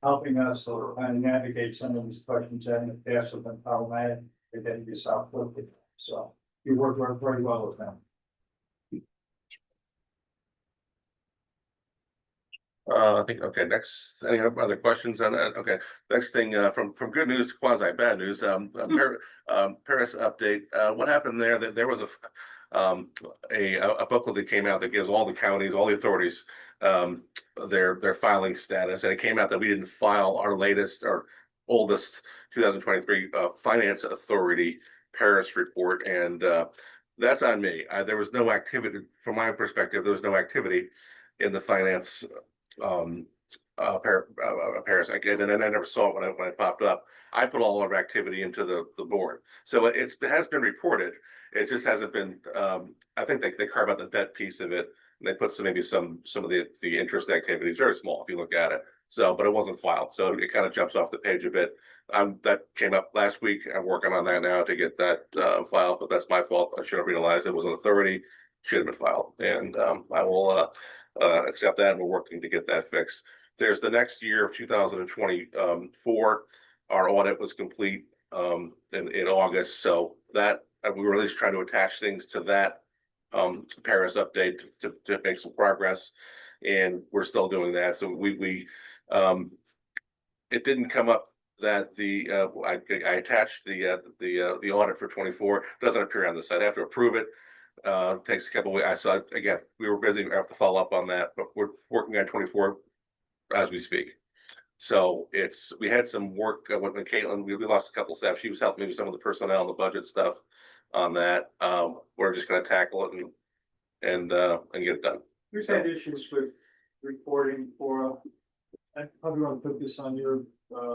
helping us or kind of navigate some of these questions that in the past have been problematic, they're getting this out quickly. So you worked very well with them. I think, okay, next, any other questions on that? Okay, next thing, from good news to quasi bad news, Paris update, what happened there? That there was a booklet that came out that gives all the counties, all the authorities, their filing status, and it came out that we didn't file our latest or oldest 2023 finance authority Paris report, and that's on me. There was no activity from my perspective. There was no activity in the finance Paris again, and I never saw it when it popped up. I put all of our activity into the board, so it has been reported. It just hasn't been. I think they carve out the debt piece of it, and they put some of the interest activities, very small if you look at it. So, but it wasn't filed, so it kind of jumps off the page a bit. That came up last week. I'm working on that now to get that filed, but that's my fault. I should have realized it was an authority, should have been filed, and I will accept that, and we're working to get that fixed. There's the next year of 2024. Our audit was complete in August, so that we were at least trying to attach things to that Paris update to make some progress, and we're still doing that. So we it didn't come up that I attached the audit for 24. It doesn't appear on the site. I have to approve it. Takes a couple of weeks. So again, we were busy. I have to follow up on that, but we're working on 24 as we speak. So we had some work with Caitlin. We lost a couple staff. She was helping me with some of the personnel and the budget stuff on that. We're just going to tackle it and get it done. We've had issues with reporting for, I probably want to put this on your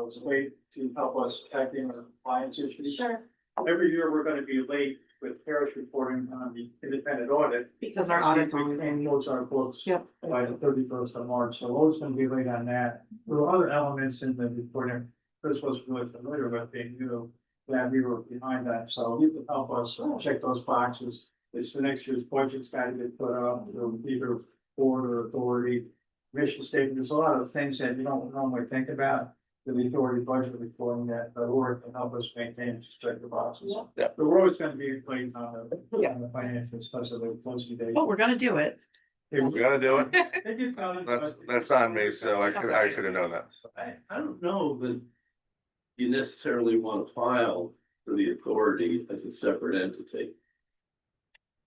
slate to help us tackling our compliance issues. Sure. Every year, we're gonna be late with Paris reporting on the independent audit. Because our audit's We always can't in. close our books Yep. by the 31st of March, so always gonna be late on that. There were other elements in the reporting Chris was really familiar with, being new, that we were behind that, so you can help us check those boxes. It's the next year's budget's got to get put up, either board or authority, mission statement. There's a lot of things that you don't normally think about. The authority budget reporting that the board can help us maintain, just check the boxes. Yeah. But we're always gonna be late on the financials, because of the closing date. But we're gonna do it. We gotta do it. They did tell us, That's on me, so I should have known that. I don't know that you necessarily want to file for the authority as a separate entity.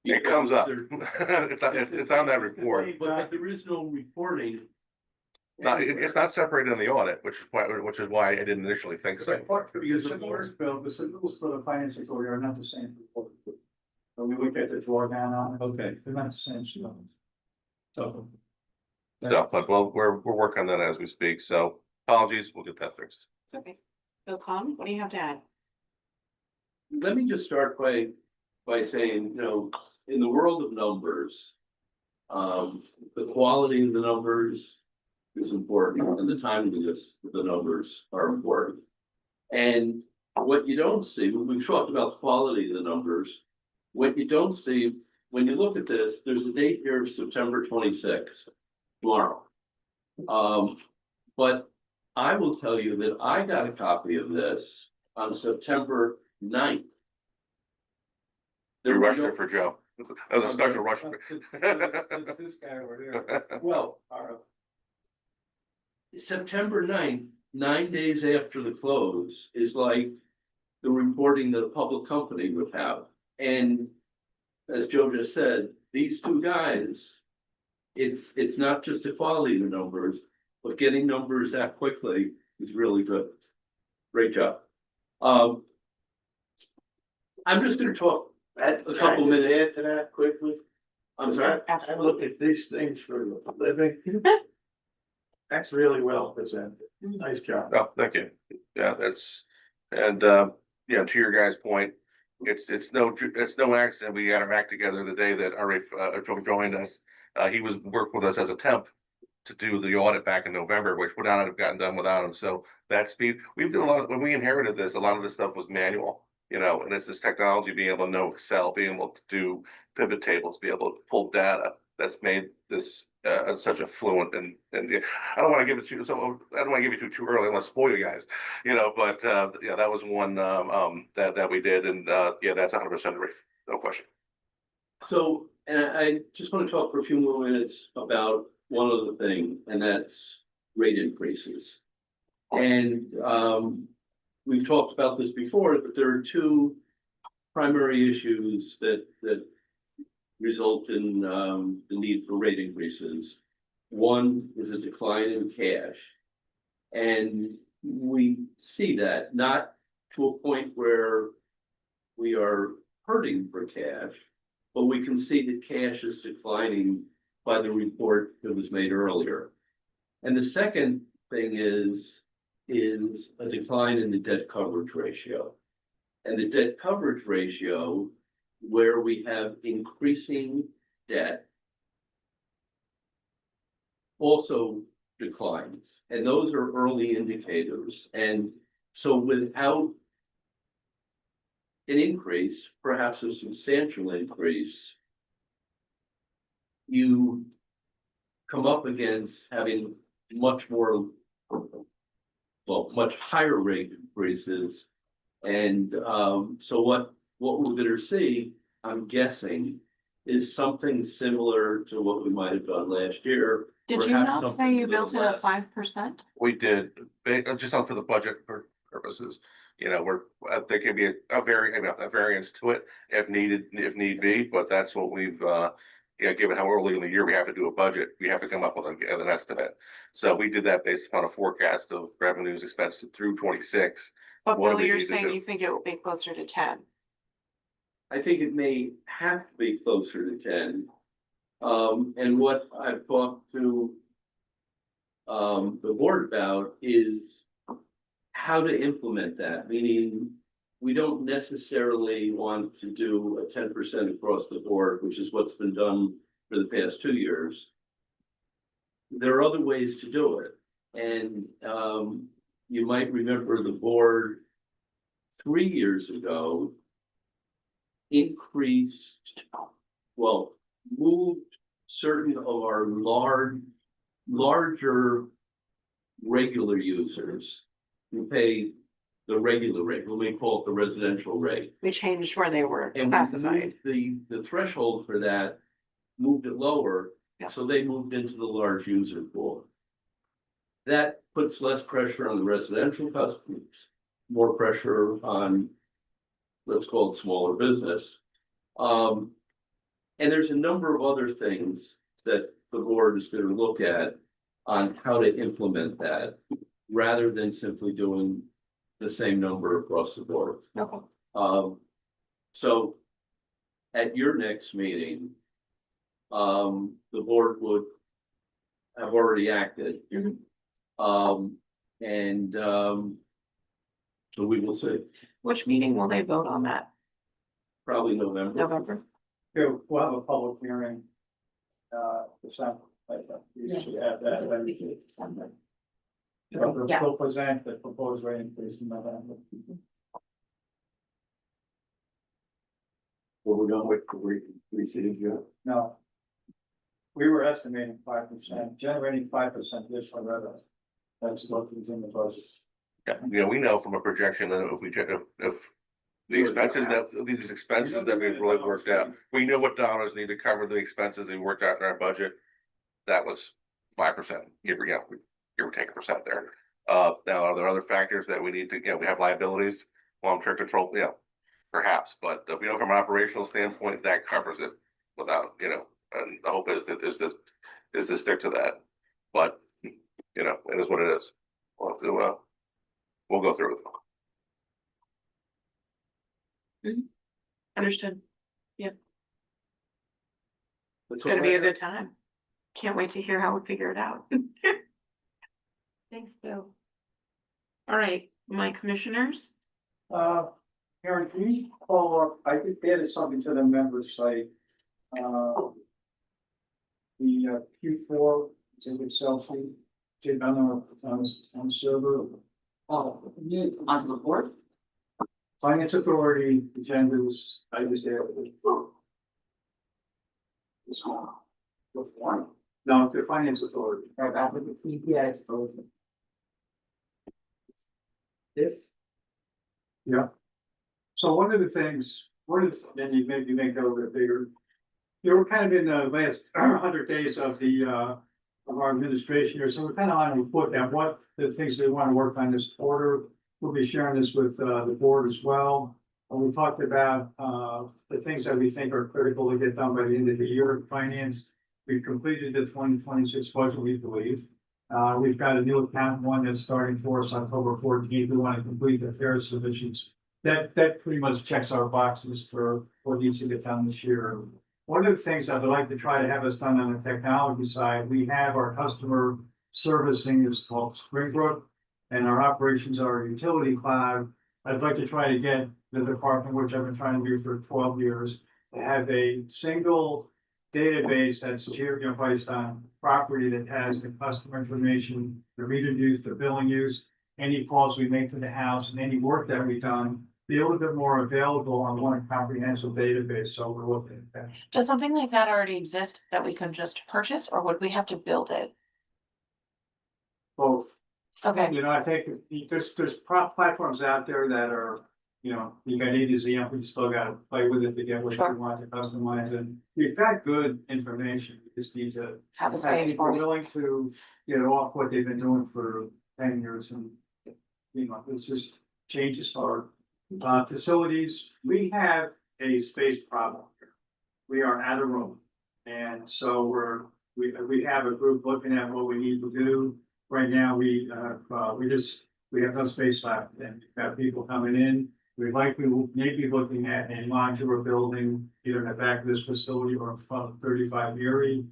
It comes up. There- It's on that report. But there is no reporting. No, it's not separated in the audit, which is why I didn't initially think so. Because the submittals for the finance authority are not the same. But we looked at the drawdown on it. Okay. They're not the same stuff. So. So, but well, we're working on that as we speak, so apologies, we'll get that fixed. It's okay. Bill Con, what do you have to add? Let me just start by saying, in the world of numbers, the quality of the numbers is important and the timeliness of the numbers are important. And what you don't see, when we've talked about the quality of the numbers, what you don't see, when you look at this, there's a date here of September 26th, tomorrow. But I will tell you that I got a copy of this on September 9th. They're rushing it for Joe. That was a special rush. It's this guy over there. Well, September 9th, 9 days after the close, is like the reporting that a public company would have. And as Joe just said, these two guys, it's not just the quality of the numbers, but getting numbers that quickly is really good. Great job. I'm just gonna talk a couple minutes. Add to that quickly. I'm sorry. I look at these things for a living. That's really well presented. Nice job. Oh, thank you. Yeah, that's, and, yeah, to your guys' point, it's no accident we got our act together the day that Joe joined us. He worked with us as a temp to do the audit back in November, which would not have gotten done without him. So that speed, we did a lot, when we inherited this, a lot of this stuff was manual, and it's this technology, being able to know Excel, being able to do pivot tables, be able to pull data, that's made this such a fluent and I don't want to give it to you, so I don't want to give it too early. I want to spoil you guys, but yeah, that was one that we did, and yeah, that's 100% no question. So, and I just want to talk for a few more minutes about one other thing, and that's rate increases. And we've talked about this before, but there are two primary issues that result in the need for rate increases. One is a decline in cash. And we see that not to a point where we are hurting for cash, but we can see that cash is declining by the report that was made earlier. And the second thing is a decline in the debt coverage ratio. And the debt coverage ratio, where we have increasing debt, also declines. And those are early indicators. And so without an increase, perhaps a substantial increase, you come up against having much higher rate increases. And so what we're gonna see, I'm guessing, is something similar to what we might have done last year. Did you perhaps not say something you a little built it at less. 5%? We did, just off for the budget purposes, there could be a variance to it if need be, but that's what we've, given how early in the year we have to do a budget, we have to come up with an estimate. So we did that based upon a forecast of revenues, expenses through 26. But What do Bill, we you're need to saying do? you think it will be closer to 10. I think it may have to be closer to 10. And what I've talked to the board about is how to implement that, meaning we don't necessarily want to do a 10% across the board, which is what's been done for the past 2 years. There are other ways to do it. And you might remember the board 3 years ago moved certain of our larger regular users who pay the regular rate, we may call it the residential rate. We changed where they were And we classified. moved the threshold for that, moved it lower, Yeah. so they moved into the large user pool. That puts less pressure on the residential customers, more pressure on, let's call it smaller business. And there's a number of other things that the board is going to look at on how to implement that, rather than simply doing the same number across the board. Okay. So at your next meeting, the board would have already acted. Mhm. And, so we will see, Which meeting will they vote on that? probably November. November? We'll have a public hearing. December, I think, we should have that, then December. we'll present the proposed rate increase in November. Well, we're gonna wait for cities yet. No. We were estimating 5%, generating 5% additional revenue. That's what was in the budget. Yeah, we know from a projection that if the expenses these expenses that we've really worked out, we know what dollars need to cover the expenses we worked out in our budget. That was 5%, give or take a percent there. Now, are there other factors that we need to, we have liabilities, long-term control, perhaps, but we know from an operational standpoint, that covers it without, and the hope is to stick to that. But, it is what it is. We'll have to, we'll go through it. Understood. That's It's what gonna be I- a good time. Can't wait to hear how we figure it out. Thanks, Bill. All right, my commissioners, Karen, can you follow up? I just added something to the members site. The Q4, it's a Excel sheet, did on the server. oh, onto the board? Finance Authority agendas, I just added. This one. With one. No, the Finance Authority. Right back with the CPI exposure. This? Yeah. So one of the things, then you maybe make that a little bit bigger. We're kind of in the last 100 days of of our administration here, so we're kind of on a foot at what the things we want to work on this quarter. We'll be sharing this with the board as well. And we talked about the things that we think are critical to get done by the end of the year in finance. We've completed the 2026 budget, we believe. We've got a new account one that's starting for us October 14th. We want to complete the fair submissions. That pretty much checks our boxes for what needs to get done this year. One of the things I would like to try to have us done on the technology side, we have our customer servicing is called Springbrook, and our operations are utility cloud. I'd like to try to get the department, which I've been trying to do for 12 years, to have a single database that's based on property that has the customer information, the meter use, the billing use, any calls we make to the house, and any work that we've done, be a little bit more available on one comprehensive database, so we're looking at that. Does something like that already exist that we can just purchase, or would we have to build it? Both. Okay, I think there's platforms out there that are, you got A to Z, we still gotta play with it to get what Sure. you want to customize, and we've got good information, we just need to have a have space people for it. willing to get off what they've been doing for 10 years, and it's just changes hard. Facilities, we have a space problem here. We are out of room, and so we have a group looking at what we need to do. Right now, we have no space left, and we've got people coming in. We may be looking at a modular building, either in the back of this facility or in front of 35 Erie.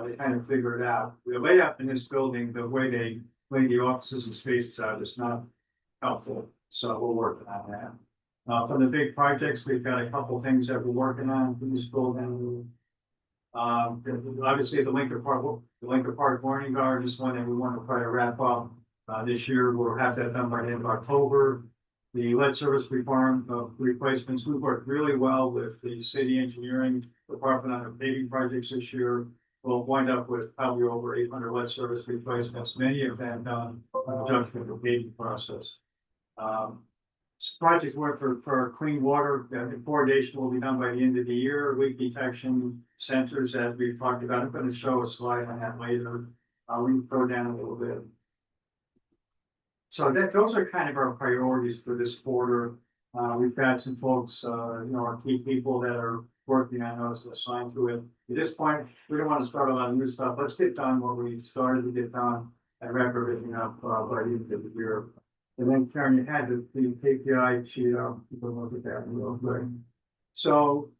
They kind of figure it out. The layout in this building, the way they lay the offices and spaces out is not helpful, so we're working on that. For the big projects, we've got a couple things that we're working on in this building. Obviously, the Lincoln Park Morning Guard is one that we want to try to wrap up. This year, we'll have that done by the end of October. The lead service replacements, we've worked really well with the city engineering department on the paving projects this year. We'll wind up with probably over 800 lead service replacements, many of them done in conjunction with the paving process. Projects work for clean water, the fluoridation will be done by the end of the year. Leak detection sensors that we've talked about, I'm going to show a slide on that later. We can go down a little bit. So those are kind of our priorities for this quarter. We've got some folks, our key people that are working on those assigned to it. At this point, we don't want to start a lot of new stuff. Let's get done what we started to get done and wrap everything up by the end of the year. And then Karen, you had the KPI sheet, people look at that real quick. So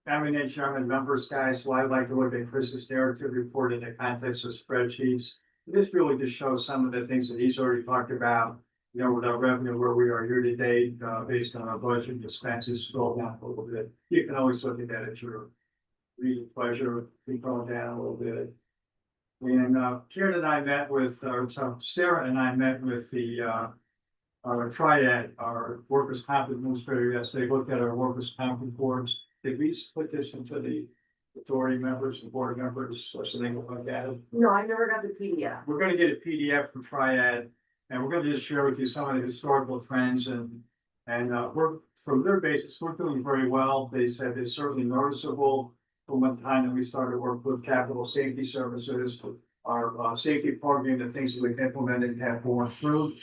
combination, I'm a numbers guy, so I like to look at Chris's narrative report in the context of spreadsheets. This really just shows some of the things that he's already talked about, you know, with our revenue, where we are year to date, based on our budget expenses, scroll down a little bit. You can always look at that at your reading pleasure, we go down a little bit. And, Karen and I met with, so Sarah and I met with the, our triad, our workers' comp administrator yesterday, looked at our workers' comp reports. Did we split this into the authority members and board members, or so they can look at it? No, I never got the PDF. We're gonna get a PDF from Triad, and we're gonna just share with you some of the historical trends and, we're, from their basis, we're doing very well. They said it's certainly noticeable from the time that we started work with Capital Safety Services. Our safety program, the things that we've implemented have borne fruit.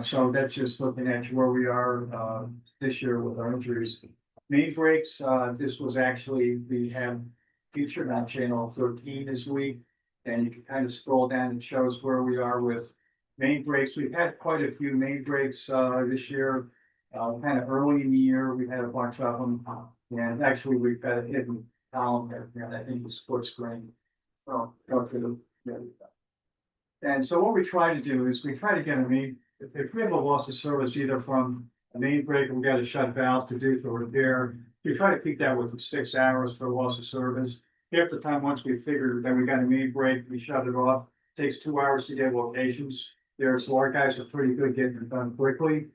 So that's just looking at where we are, this year with our injuries. Main breaks, this was actually, we have featured on channel 13 this week. And you can kind of scroll down and shows where we are with main breaks. We've had quite a few main breaks, this year. Kind of early in the year, we had a bunch of them. And actually, we've got a hidden column there, and I think the split screen. Well, go to the, and so what we try to do is we try to get a main, if we have a loss of service, either from a main break, we got a shut valve to do for repair. We try to keep that within 6 hours for loss of service. Half the time, once we figure that we got a main break, we shut it off. Takes 2 hours to get locations there, so our guys are pretty good getting it done quickly.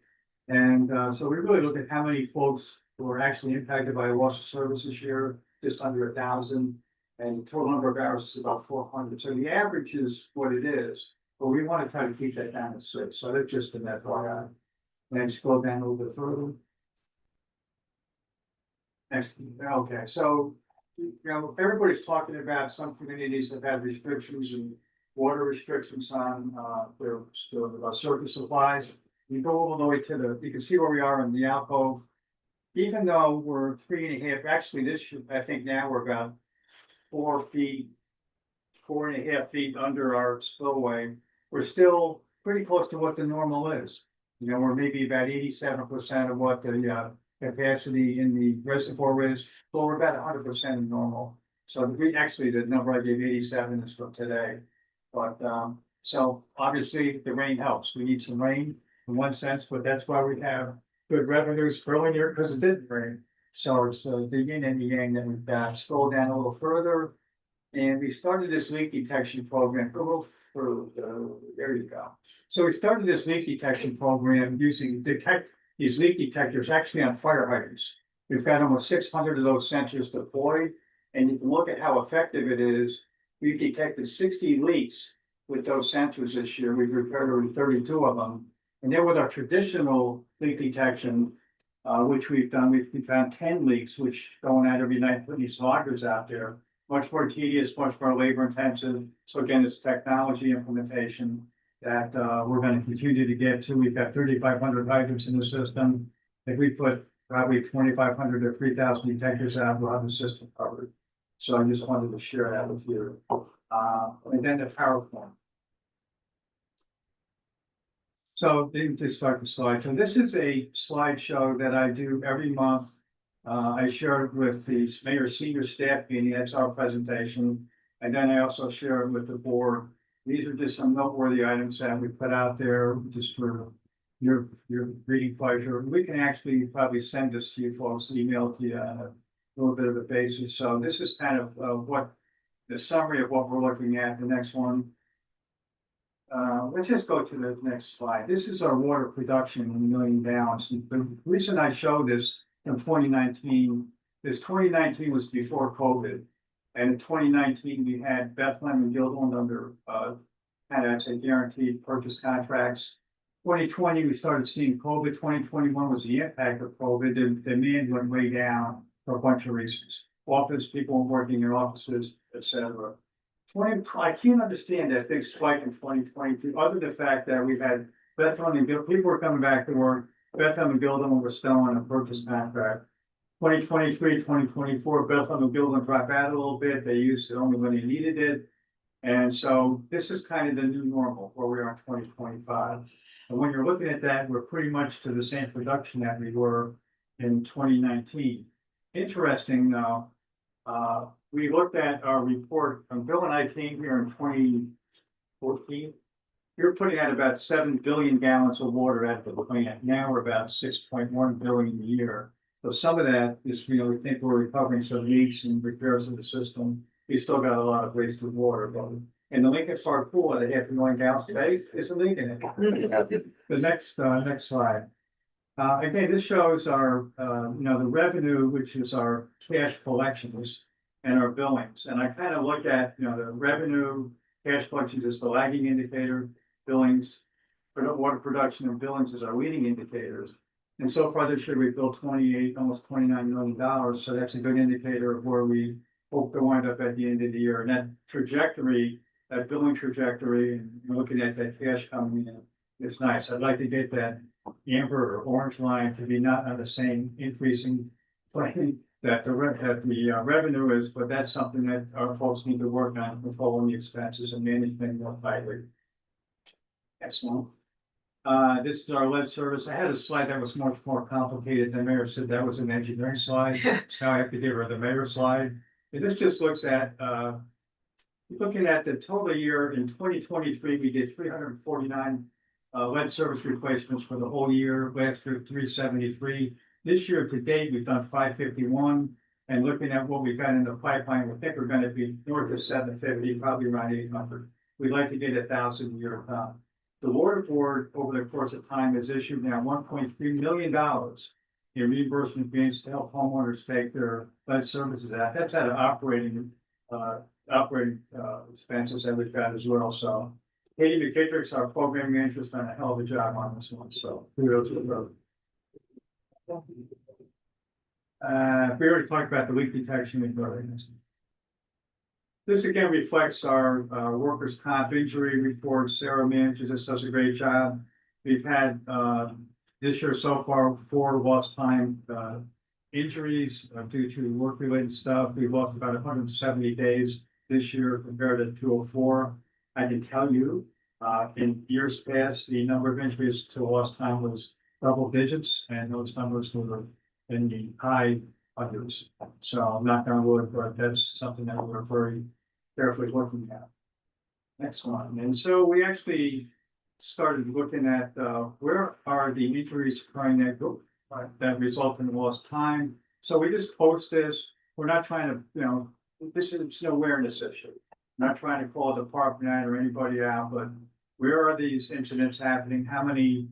And so we really look at how many folks were actually impacted by a loss of service this year, just under 1,000. And the total number of hours is about 400. So the average is what it is, but we want to try to keep that down to 6. So that's just an FYI. And scroll down a little bit further. Next, okay, so, you know, everybody's talking about some communities have had restrictions and water restrictions on their surface supplies. You go all the way to the, you can see where we are in the alcove. Even though we're 3.5, actually this year, I think now we're about 4 feet, 4.5 feet under our spillway. We're still pretty close to what the normal is. You know, we're maybe about 87% of what the capacity in the reservoir is. Well, we're about 100% normal. So we actually, the number I gave 87 is from today. But so obviously the rain helps. We need some rain in one sense, but that's why we have good revenues earlier, because it didn't rain. So it's the yin and the yang that we've got. Scroll down a little further. And we started this leak detection program a little further. There you go. So we started this leak detection program using these leak detectors actually on fire hydrants. We've got almost 600 of those sensors deployed, and you can look at how effective it is. We've detected 60 leaks with those sensors this year. We've repaired over 32 of them. And then with our traditional leak detection, which we've done, we've found 10 leaks, which going out every night, putting these loggers out there. Much more tedious, much more labor intensive. So again, it's technology implementation that we're going to continue to get to. We've got 3,500 hydrants in the system. If we put probably 2,500 or 3,000 detectors out, we'll have the system covered. So I just wanted to share that with you. And then the PowerPoint. So to start the slide. So this is a slideshow that I do every month. I share it with the mayor's senior staff meeting. That's our presentation. And then I also share it with the board. These are just some noteworthy items that we put out there just for your reading pleasure. We can actually probably send this to you folks, email to you on a little bit of a basis. So this is kind of what the summary of what we're looking at. The next one. Let's just go to the next slide. This is our water production in 1 million gallons. The reason I show this in 2019 is 2019 was before COVID. And in 2019, we had Bethlehem and Gilderland under kind of, I'd say, guaranteed purchase contracts. 2020, we started seeing COVID. 2021 was the impact of COVID. The demand went way down for a bunch of reasons. Office, people working in offices, etc. I can't understand that big spike in 2022, other than the fact that we've had Bethlehem and Gilderland, people were coming back to work. Bethlehem and Gilderland were still on a purchase contract. 2023, 2024, Bethlehem and Gilderland dropped out a little bit. They used it only when they needed it. And so this is kind of the new normal where we are in 2025. And when you're looking at that, we're pretty much to the same production that we were in 2019. interesting now, we looked at our report, Bill and I came here in 2014. We were putting out about 7 billion gallons of water at the plant. Now we're about 6.1 billion a year. So some of that is, we think we're recovering some leaks and repairs of the system. We still got a lot of wasted water, but in the Lincoln Park pool at 500,000 gallons a day, it's a leak in it. The next slide. Again, this shows our, the revenue, which is our cash collections and our billings. And I kind of look at, the revenue, cash collections is the lagging indicator, billings, water production and billings is our leading indicators. And so far this year, we've billed almost $29 million. So that's a good indicator of where we hope to wind up at the end of the year. And that trajectory, that billing trajectory, and looking at that cash coming in, is nice. I'd like to get that amber or orange line to be not on the same increasing plane that the revenue is, but that's something that our folks need to work on, controlling the expenses and management more tightly. Excellent. This is our lead service. I had a slide that was much more complicated than Mayor said. That was an engineering slide. Now I have to give her the mayor slide. And this just looks at, looking at the total year in 2023, we did 349 lead service replacements for the whole year. Last year, 373. This year to date, we've done 551. And looking at what we've got in the pipeline, we think we're going to be north of 750, probably around 800. We'd like to get 1,000 a year done. The water board, over the course of time, has issued now $1.3 million in reimbursement grants to help homeowners take their lead services out. That's out of operating expenses that we've got as well. So Katie McKittrick's our program manager, has done a hell of a job on this one. So kudos to her. We already talked about the leak detection and burning. This again reflects our workers' comp injury report. Sarah manages this, does a great job. We've had this year so far 4 lost time injuries due to work-related stuff. We've lost about 170 days this year compared to 204. I can tell you, in years past, the number of injuries to lost time was double digits, and those numbers were in the high hundreds. So I'm not going to wood, but that's something that we're very carefully looking at. Next one. And so we actually started looking at where are the injuries occurring that result in lost time. So we just post this. We're not trying to, this is an awareness issue. Not trying to call a department or anybody out, but where are these incidents happening? How many,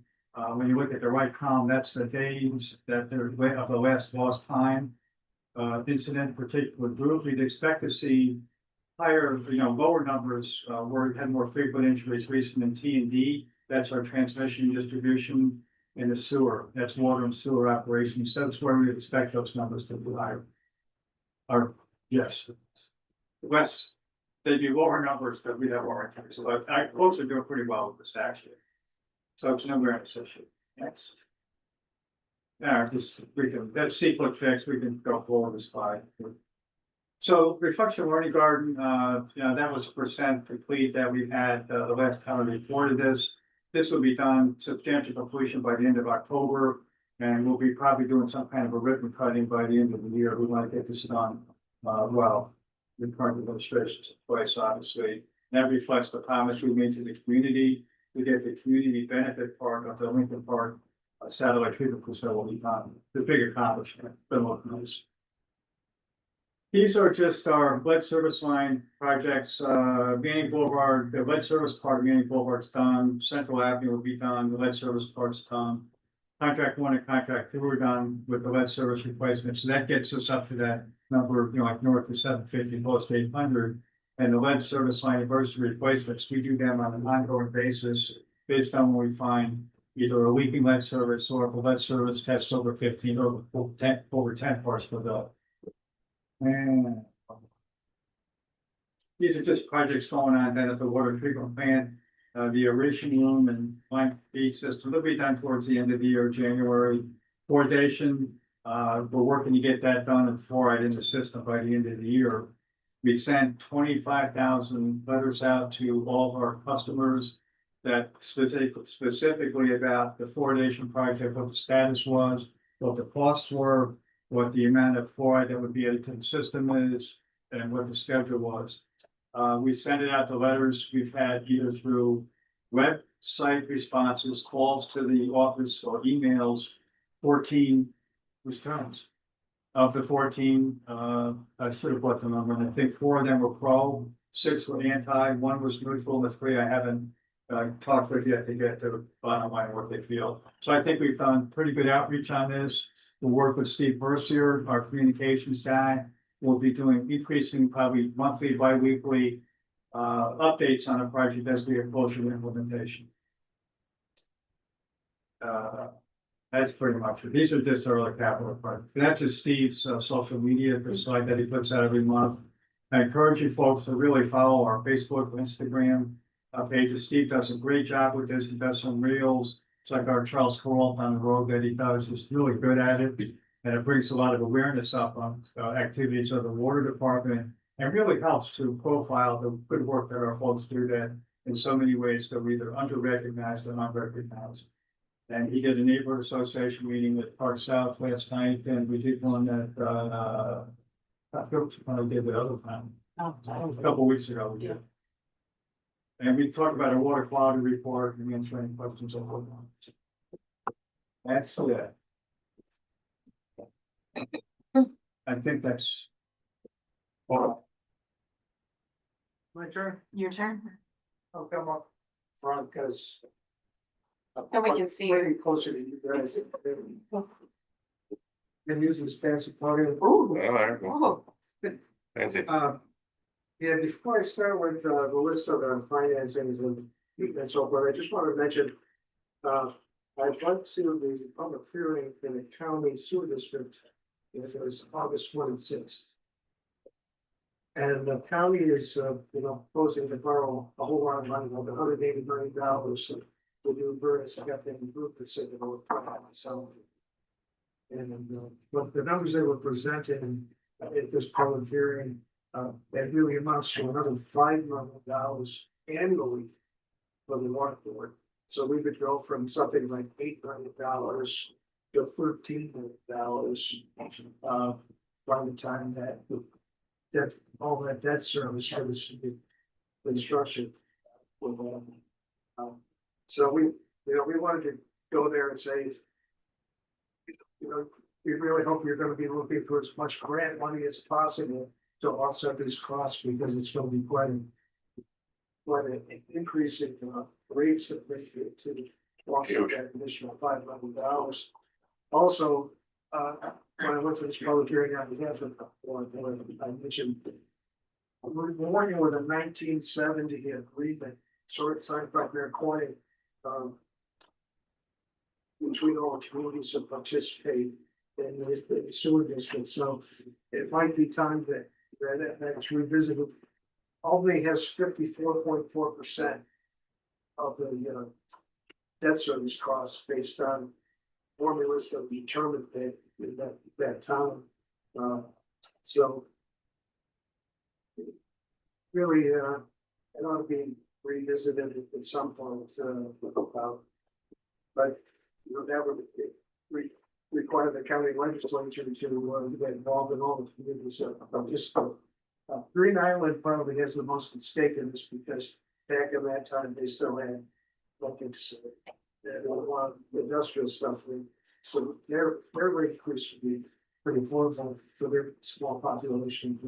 when you look at the right column, that's the days that they're of the last lost time incident particular group. We'd expect to see higher, lower numbers where we had more frequent injuries recent in T&D. That's our transmission distribution in the sewer. That's water and sewer operations. So that's where we expect those numbers to be higher. Or yes, less. They'd be lower numbers that we have more injuries. So I folks are doing pretty well with this actually. So it's an awareness issue. Next. That's C-click fix. We can go forward this slide. So reflection learning garden, that was percent complete that we had the last time we reported this. This will be done substantial completion by the end of October, and we'll be probably doing some kind of a ribbon cutting by the end of the year. We want to get this done well. The current administration's in place, obviously. That reflects the promise we made to the community. We get the community benefit part of the Lincoln Park satellite treatment facility done. The big accomplishment. Been looking nice. These are just our lead service line projects. Manning Boulevard, the lead service part of Manning Boulevard's done. Central Avenue will be done. The lead service part's done. Contract 1 and contract 2 are done with the lead service replacement. So that gets us up to that number, like north of 750, close to 800. And the lead service line emergency replacements, we do them on an ongoing basis based on when we find either a leaking lead service or if a lead service tests over 15 or over 10 parts per billion. And these are just projects going on then at the water treatment plant, the aeration room and line feed system. They'll be done towards the end of the year, January. Fluoridation, we're working to get that done and fluoride in the system by the end of the year. We sent 25,000 letters out to all of our customers that specifically about the fluoridation project, what the status was, what the costs were, what the amount of fluoride that would be added to the system is, and what the schedule was. We sent it out the letters we've had either through website responses, calls to the office, or emails, 14 returns. Of the 14, I should have brought the number, and I think 4 of them were pro, 6 were anti, 1 was neutral, and the 3 I haven't talked with yet to get to the bottom line what they feel. So I think we've done pretty good outreach on this. We'll work with Steve Mercier, our communications guy. We'll be doing increasing probably monthly, bi-weekly updates on the project as we get closer to implementation. That's pretty much it. These are just our other capital projects. And that's just Steve's social media, the slide that he puts out every month. I encourage you folks to really follow our Facebook, Instagram pages. Steve does a great job with this. He does some reels. It's like our Charles Corral on the road that he does. He's really good at it. And it brings a lot of awareness up on activities of the water department. And really helps to profile the good work that our folks do that in so many ways that we're either under-recognized or not-recognized. And he did a neighborhood association meeting at Park South last night, and we did one at, I did the other time, a couple of weeks ago, we did. And we talked about a water quality report and answer any questions on that. That's it. I think that's all. My turn, Your turn. I'll come up front because. And we can see you. Way closer to you guys. Been using this fancy podium. Ooh. Oh, Oh. fancy. Yeah, before I start with the list of the financings and so forth, I just want to mention. I'd like to the public hearing in the county sewer district. If it was August 26th. And the county is, proposing to borrow a whole lot of money, like $180 million. To do various capital improvements in the whole plan, so. And but the numbers they were presenting at this public hearing, that really amounts to another $5 million annually for the water board. So we would go from something like $8 million to $13 million by the time that all that debt service for this construction will. So we wanted to go there and say, we really hope you're going to be looking for as much grant money as possible to offset these costs, because it's going to be quite an increase in rates that we get to offset that additional $5 million. Also, when I went to this public hearing on behalf of the board, I mentioned we're working with a 1970 agreement, signed by Mayor Corning. Between all communities that participate in the sewer district, so it might be time that it's revisited. Albany has 54.4% of the debt service costs based on formulas that we determined that time. So really, it ought to be revisited at some point about. But that would require the county legislature to get involved in all the communities. Green Island probably has the most at stake in this, because back in that time they still had like it's a lot of industrial stuff. So their rate increase would be pretty important for their small population.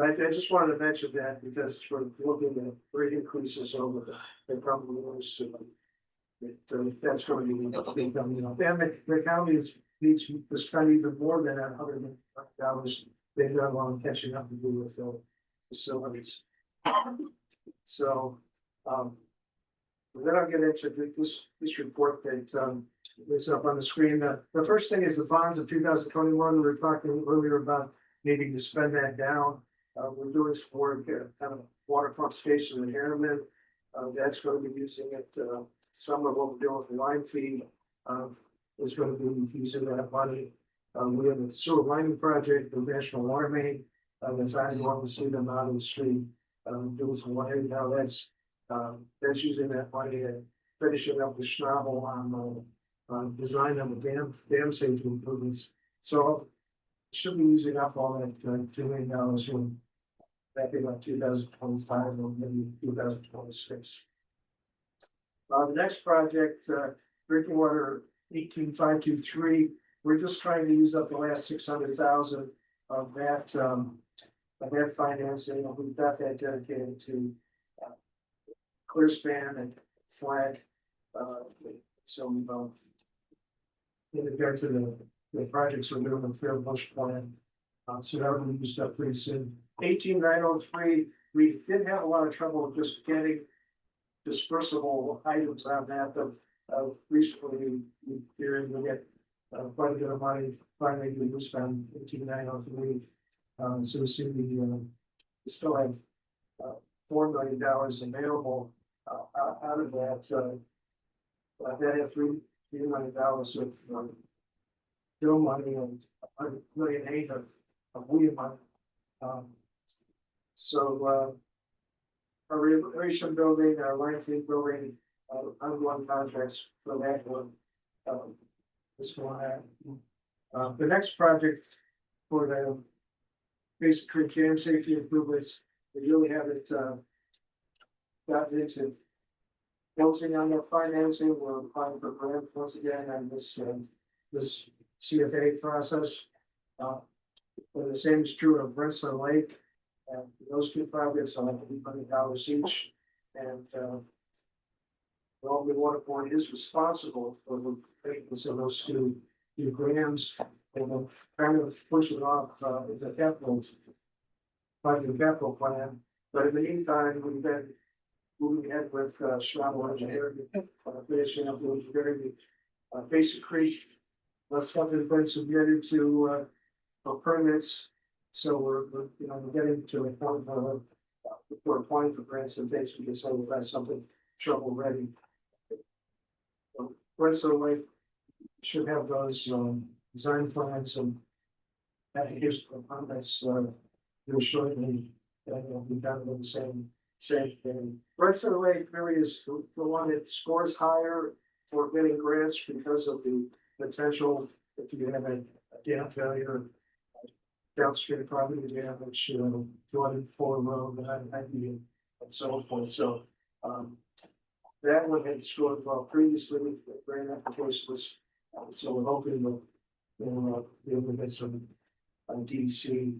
I just wanted to mention that because we're looking at rate increases over the probably was that's going to be coming up. And the county needs to spend even more than $100 million. They've got a lot of catching up to do with the facilities. So then I'll get into this report that is up on the screen. The first thing is the bonds of 2021. We were talking earlier about needing to spend that down. We're doing some work at a water pump station in Harriman. That's going to be using it. Some of what we're doing with the line feed is going to be using that money. We have a sewer lining project with National Water Main. That's I want to see them out of the street doing some lining. Now that's using that money and finishing up the Schnabel design of the dam safety improvements. So should be using up all that $2 million from back in about 2025 or maybe 2026. The next project, drinking water 18523, we're just trying to use up the last 600,000 of that financing. We've got that dedicated to Clearspan and Flag. So in regard to the projects we're doing the Fair Bush plan, so that will be used up pretty soon. 18903, we did have a lot of trouble just getting dispersible items on that, but recently we're able to get quite a bit of money finally used on 18903. So we still have $4 million available out of that. That had $3 million of bill money and $1.8 million of WIA money. So our renovation building, our landfill building, ongoing contracts for that one. This one, the next project for the Basic Creek Dam safety improvements, we really haven't gotten into closing on their financing. We're applying for grant once again on this CFA process. And the same is true of Brentsville Lake. Those two projects are like $800 each, and the Albany Water Board is responsible for the maintenance of those two grams, and then kind of push it off the capital plan. But in the meantime, we've been moving ahead with Schnabel engineering, finishing up the engineering. Basic Creek, that's something that's been submitted to for permits. So we're getting to a point where we're applying for grants and things. We can say we've got something shovel ready. Brentsville Lake should have those design plans and application for permits real shortly, and we'll be done with the same thing. Brentsville Lake really is the one that scores higher for getting grants because of the potential if you have a dam failure. Downstream property damage, flooded for road and so forth. So that one had scored well previously. The grant application was, so we're hoping we'll be able to get some DEC.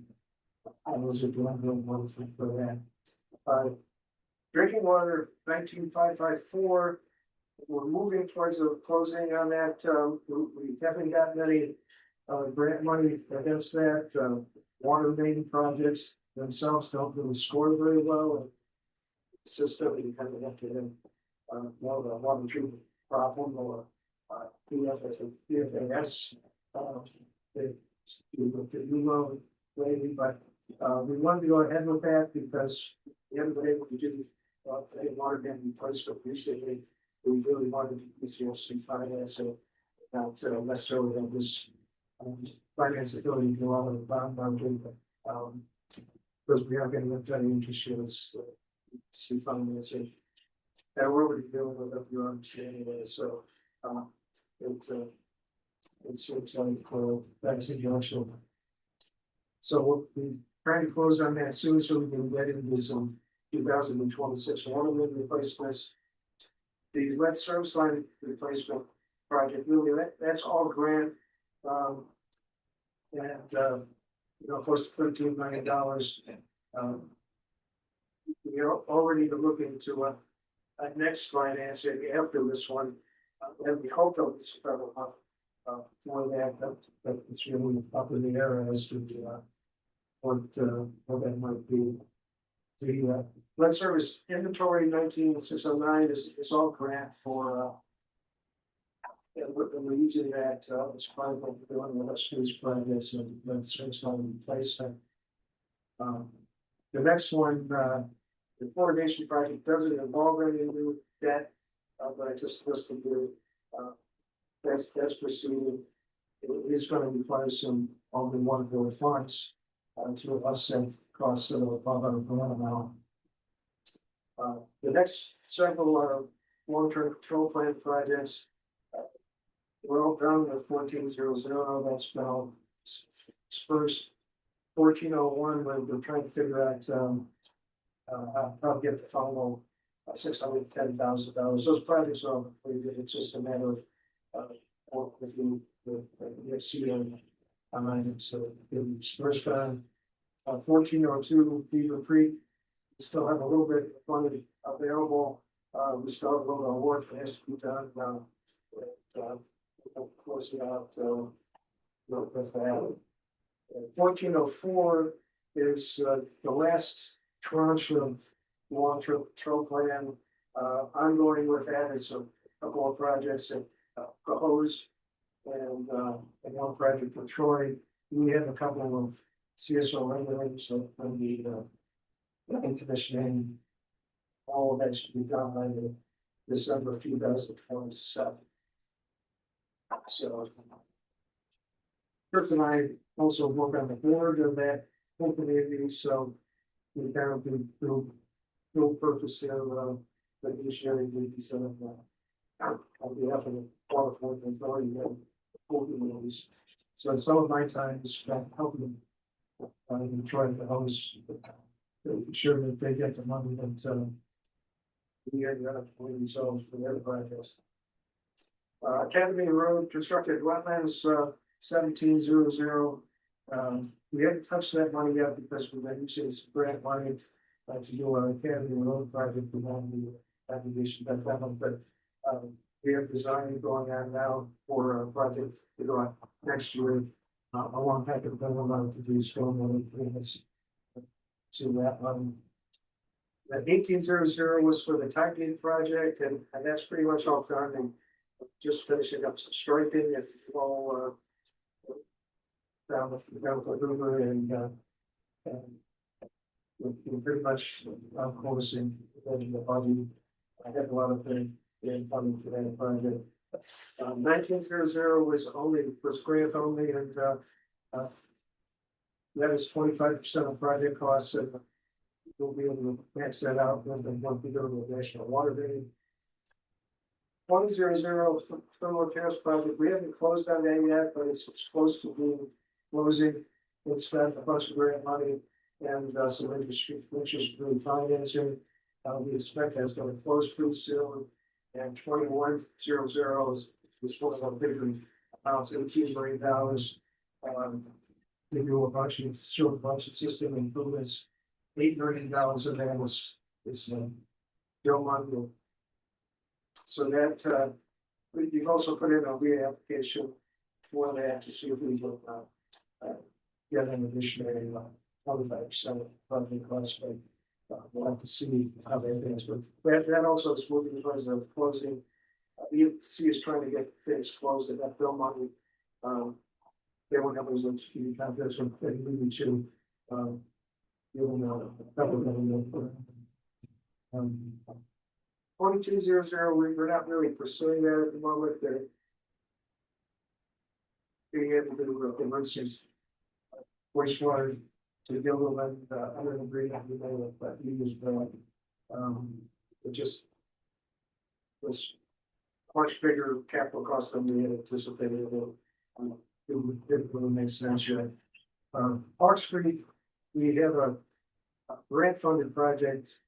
Those are doing wonderful for that. Drinking water 19554. We're moving towards a closing on that. We haven't gotten any grant money against that. Water main projects themselves don't really score very well. The system, you kind of have to have more of a water treatment problem or PFAS. They looked at new lately, but we wanted to go ahead with that because we haven't been able to do a water dam replacement recently. We really wanted to PCLC finance it, not necessarily have this finance ability to go out of the bond market, because we are getting very interest rates, see financing. And we're already dealing with up your understanding of it, so it seems like that's the actual. So we'll be trying to close on that soon, so we can get into some 2026 water main replacements. The lead service line replacement project, really, that's all grant. Close to $13 million. We are already looking to a next financing after this one, and we hope there'll be some federal money for that. But it's really up in the air as to what that might be. The lead service inventory 19609 is all grant for. And we're using that as part of what we're doing with our schools projects and service line replacement. The next one, the fluoridation project doesn't involve any new debt, but I just listed here. That's proceeding. It is going to require some only $1 funds to offset costs that are above our grant amount. The next several long-term control plan projects. we're all done with 1400. That's now dispersed. 1401, we're trying to figure out, how to get the final $610,000. Those projects are completed. It's just a matter of, work with the CM on items. So it's first on 1402 Beaver Creek. We still have a little bit of money available. We still have a little bit of work that has to be done. We'll close it out with that. 1404 is the last tranche of long-term control plan. Ongoing with that is a couple of projects at Cohoes and one project for Troy. We have a couple of CSO regulators that will be in commissioning. All of that should be done by the December 2027. So Kirk and I also work on the board of that committee, so we kind of do dual purpose here, the fiduciary duties of on behalf of the Waterfront Authority and board committees. So some of my time is spent helping trying to always ensure that they get the money that we are going to resolve for their projects. Academy Road constructed wetlands 1700. We haven't touched that money yet because we've been using some grant money to do our Academy Road project beyond the application that but we have design going on now for a project to go on next year. I want to have to do stormwater agreements to that one. The 1800 was for the tightening project, and that's pretty much all done. And just finishing up some striping if all down the river and we're pretty much closing the budget. I have a lot of things funding for that project. 1900 was grant only, and that is 25% of project costs, and we'll be able to max that out when we go to the National Water Main. 100 thermal repairs project. We haven't closed on that yet, but it's close to being closing. It's spent a bunch of grant money and some interest-free financing. We expect that's going to close pretty soon. And 2100 is one of our bigger amounts, $18 million. They do a bunch of system improvements. $8 million of that is bill money. So that we've also put in a reapplication for that to see if we can get an additional 25% of the cost. We'll have to see how that is. But that also is moving towards the closing. EFC is trying to get things closed at that bill money. They won't have those executed contracts, so they need to give them a couple of 4200, we're not really pursuing that at the moment. They're being able to do emergencies wastewater to build them under the agreement we made with that years back. It just was much bigger capital cost than we had anticipated. It didn't really make sense yet. Park Street, we have a grant funded project.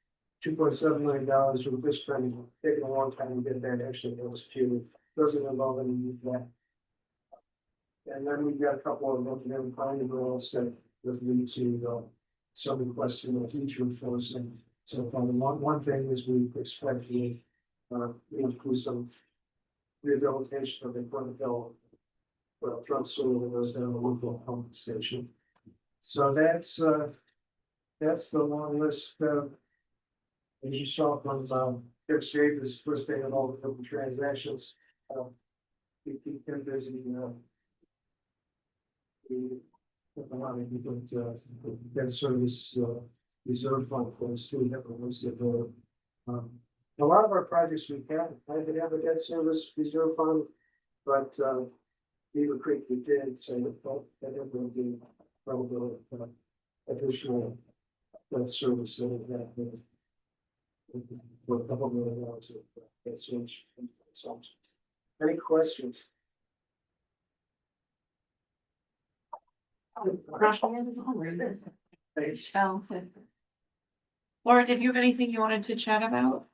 $2.7 million for this project. Taking a long time to get that actually executed. Doesn't involve any new that. And then we've got a couple of engineering planning rules that lead to some requests in the future for us. And so one thing is we expect to include some rehabilitation of the front bill for a truck sewer that goes down the local pump station. So that's the long list. As you saw from Dick Shaver's listing of all the different transactions, we keep them busy. We put a lot of different debt service reserve fund for us too. A lot of our projects we have a debt service reserve fund, but Beaver Creek we did, so that will be probably additional debt service that we have. For a couple $1 million of that switch. So, any questions? Thanks. Oh. Laura, did you have anything you wanted to chat about?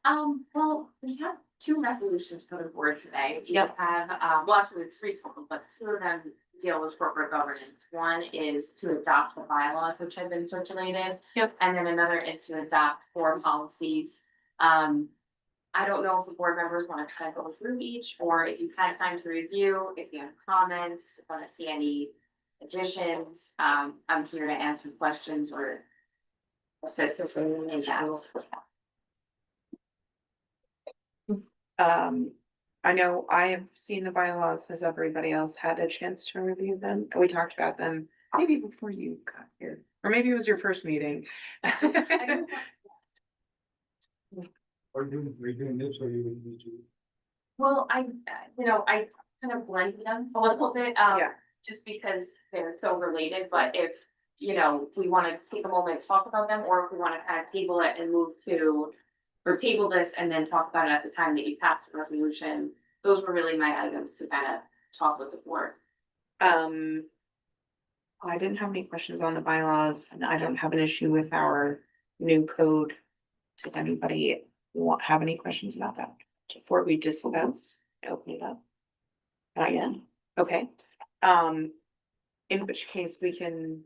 Well, we have two resolutions for the board today. We Yep. have, well, actually, it's three total, but two of them deal with corporate governance. One is to adopt the bylaws, which have been circulated. Yep. And then another is to adopt four policies. I don't know if the board members want to kind of go through each, or if you've had time to review, if you have comments, want to see any additions. I'm here to answer questions or assist in that. I know I have seen the bylaws. Has everybody else had a chance to review them? We talked about them maybe before you got here, or maybe it was your first meeting. Are you redoing this or you need to? Well, I kind of blended them a little bit, Yeah. just because they're so related, but if, we wanna take a moment to talk about them, or if we wanna kind of table it and move to. Or table this and then talk about it at the time that you pass the resolution, those were really my items to kind of talk with the board. I didn't have any questions on the bylaws, and I don't have an issue with our new code. Does anybody have any questions about that before we discuss, open it up? Not yet, okay, in which case we can.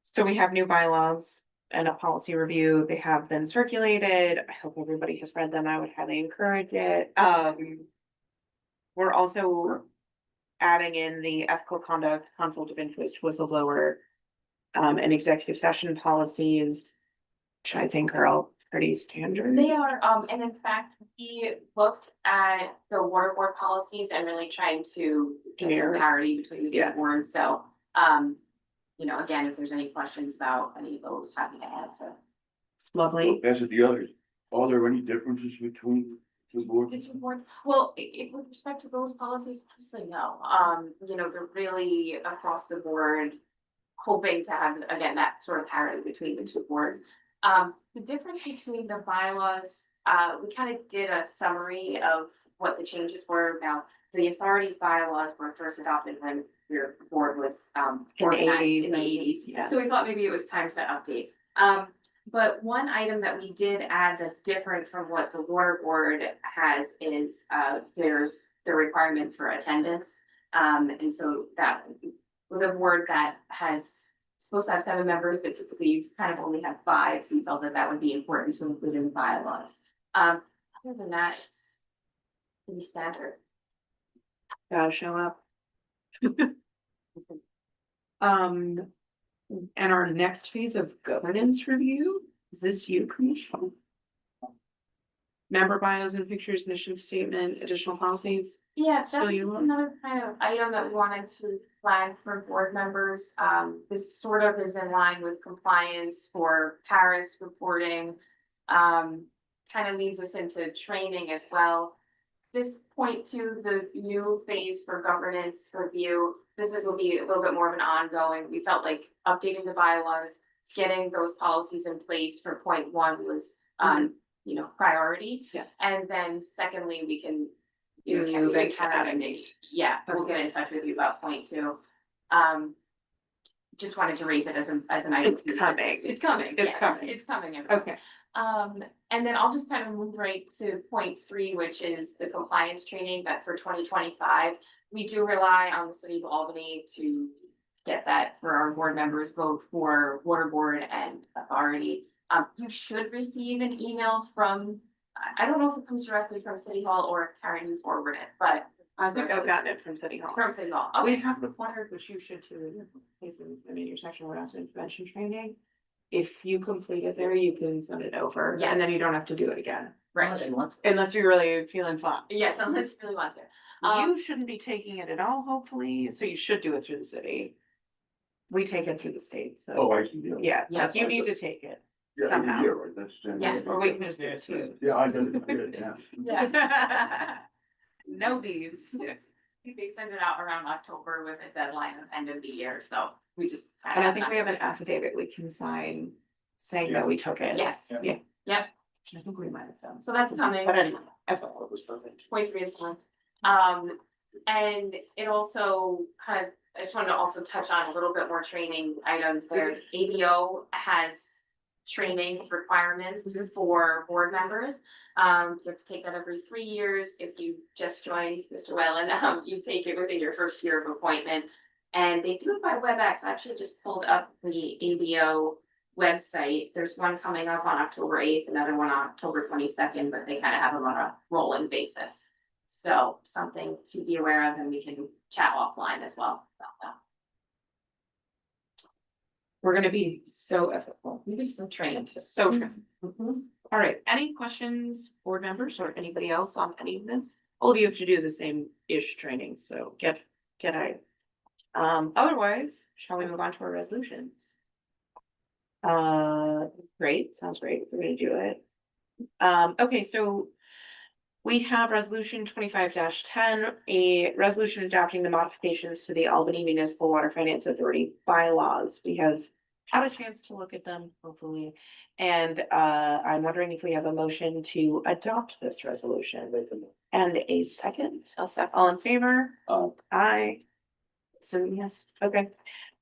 So we have new bylaws and a policy review. They have been circulated. I hope everybody has read them. I would highly encourage it. We're also adding in the ethical conduct, conflict of interest, whistleblower, and executive session policies, which I think are all pretty standard. They are, and in fact, we looked at the water board policies and really trying to get some parity between the Yeah. two boards, so, again, if there's any questions about any of those, happy to answer. Lovely. As with the others, are there any differences between the boards? The two boards, well, with respect to those policies, honestly, no, they're really across the board. Hoping to have, again, that sort of parity between the two boards. The difference between the bylaws, we kind of did a summary of what the changes were. Now, the authorities bylaws were first adopted when your board was organized in the 80s. yeah. So we thought maybe it was time to update. But one item that we did add that's different from what the water board has is there's the requirement for attendance. And so that with a board that has supposed to have 7 members, but typically you kind of only have 5, we felt that that would be important to include in the bylaws. Other than that, it's pretty standard. Gotta show up. And our next phase of governance review, is this you, Kanish? Member bios and pictures, mission statement, additional policies. Yeah, that's So you- another kind of item that we wanted to flag for board members. This sort of is in line with compliance for Paris reporting. Kind of leads us into training as well. This point to the new phase for governance review, will be a little bit more of an ongoing, we felt like updating the bylaws, getting those policies in place for point 1 was, priority. Yes. And then secondly, we can, Move do into kind of adding a- these. Yeah, we'll get in touch with you about point 2. Just wanted to raise it as an item. It's coming. It's coming. It's yes, coming. It's coming. everyone. Okay. And then I'll just kind of move right to point 3, which is the compliance training that for 2025. We do rely on the city of Albany to get that for our board members, both for water board and authority. You should receive an email from, I don't know if it comes directly from City Hall or if Karen you forward it, but I think I've gotten it from City Hall. from City Hall. We Okay, have required, which you should too, your sexual harassment prevention training. If you complete it there, you can send it over, Yes. and then you don't have to do it again, right. unless you're really feeling fun. Yes, unless you really want to. You shouldn't be taking it at all, hopefully, so you should do it through the city. We take it through the state, so, Oh, I see, yeah. yeah, Yeah. like you need to take it, Yeah, somehow. every year, right, that's. Yes. or we can just do it too. Yeah, I did, yeah. Yes. Know these. They send it out around October with a deadline of end of the year, so we just. And I think we have an affidavit we can sign saying that we took it. Yes, Yeah. Yep. I think we might have done. so that's coming. But anyway, I thought it was perfect. Point 3 is one. And it also kind of, I just wanted to also touch on a little bit more training items there. ABO has training requirements for board members. You have to take that every 3 years. If you just joined, Mr. Whalen, you take it within your first year of appointment. And they do it by WebEx. I actually just pulled up the ABO website. There's one coming up on October 8th, another one on October 22nd, but they kind of have them on a rolling basis. So something to be aware of, and we can chat offline as well about that. We're gonna be so ethical, Maybe some training. so trained. Mhm. All right, any questions, board members or anybody else on any of this? All of you have to do the same-ish training, so get out. Otherwise, shall we move on to our resolutions? Great, sounds great, we're gonna do it. Okay, so we have resolution 25-10, a resolution adopting the modifications to the Albany Municipal Water Finance Authority bylaws. We have had a chance to look at them, hopefully. And I'm wondering if we have a motion to adopt this resolution and a second. I'll second. All in favor? Aye. So yes, okay.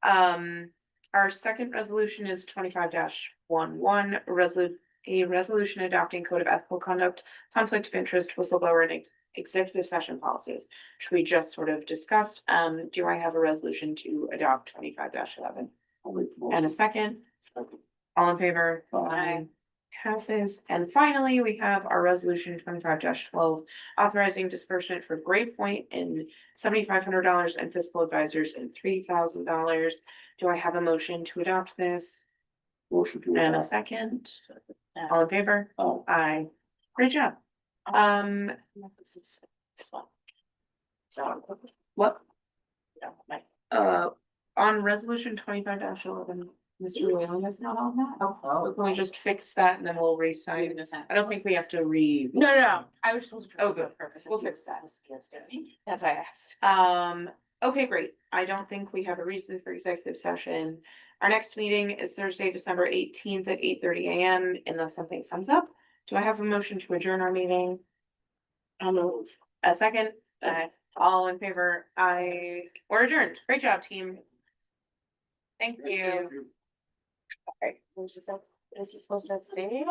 Our second resolution is 25-11, a resolution adopting code of ethical conduct, conflict of interest, whistleblower and executive session policies, which we just sort of discussed. Do I have a resolution to adopt 25-11? And a second? All in favor? Aye. Passes. And finally, we have our resolution 25-12, authorizing disbursement for Gray Point in $7,500 and fiscal advisors in $3,000. Do I have a motion to adopt this? Motion to And a adopt. second? All in favor? Aye. Great job. So, what? On resolution 25-11, Mr. Whalen is not on that. So can we just fix that and then we'll re-sign? I don't think we have to No, I was supposed to. Oh, good. We'll fix that. That's why I asked. Okay, great. I don't think we have a reason for executive session. Our next meeting is Thursday, December 18th at 8:30 AM unless something comes up. Do I have a motion to adjourn our meeting? A second? All in favor? We're adjourned. Great job, team. Thank you. Is he supposed to stay?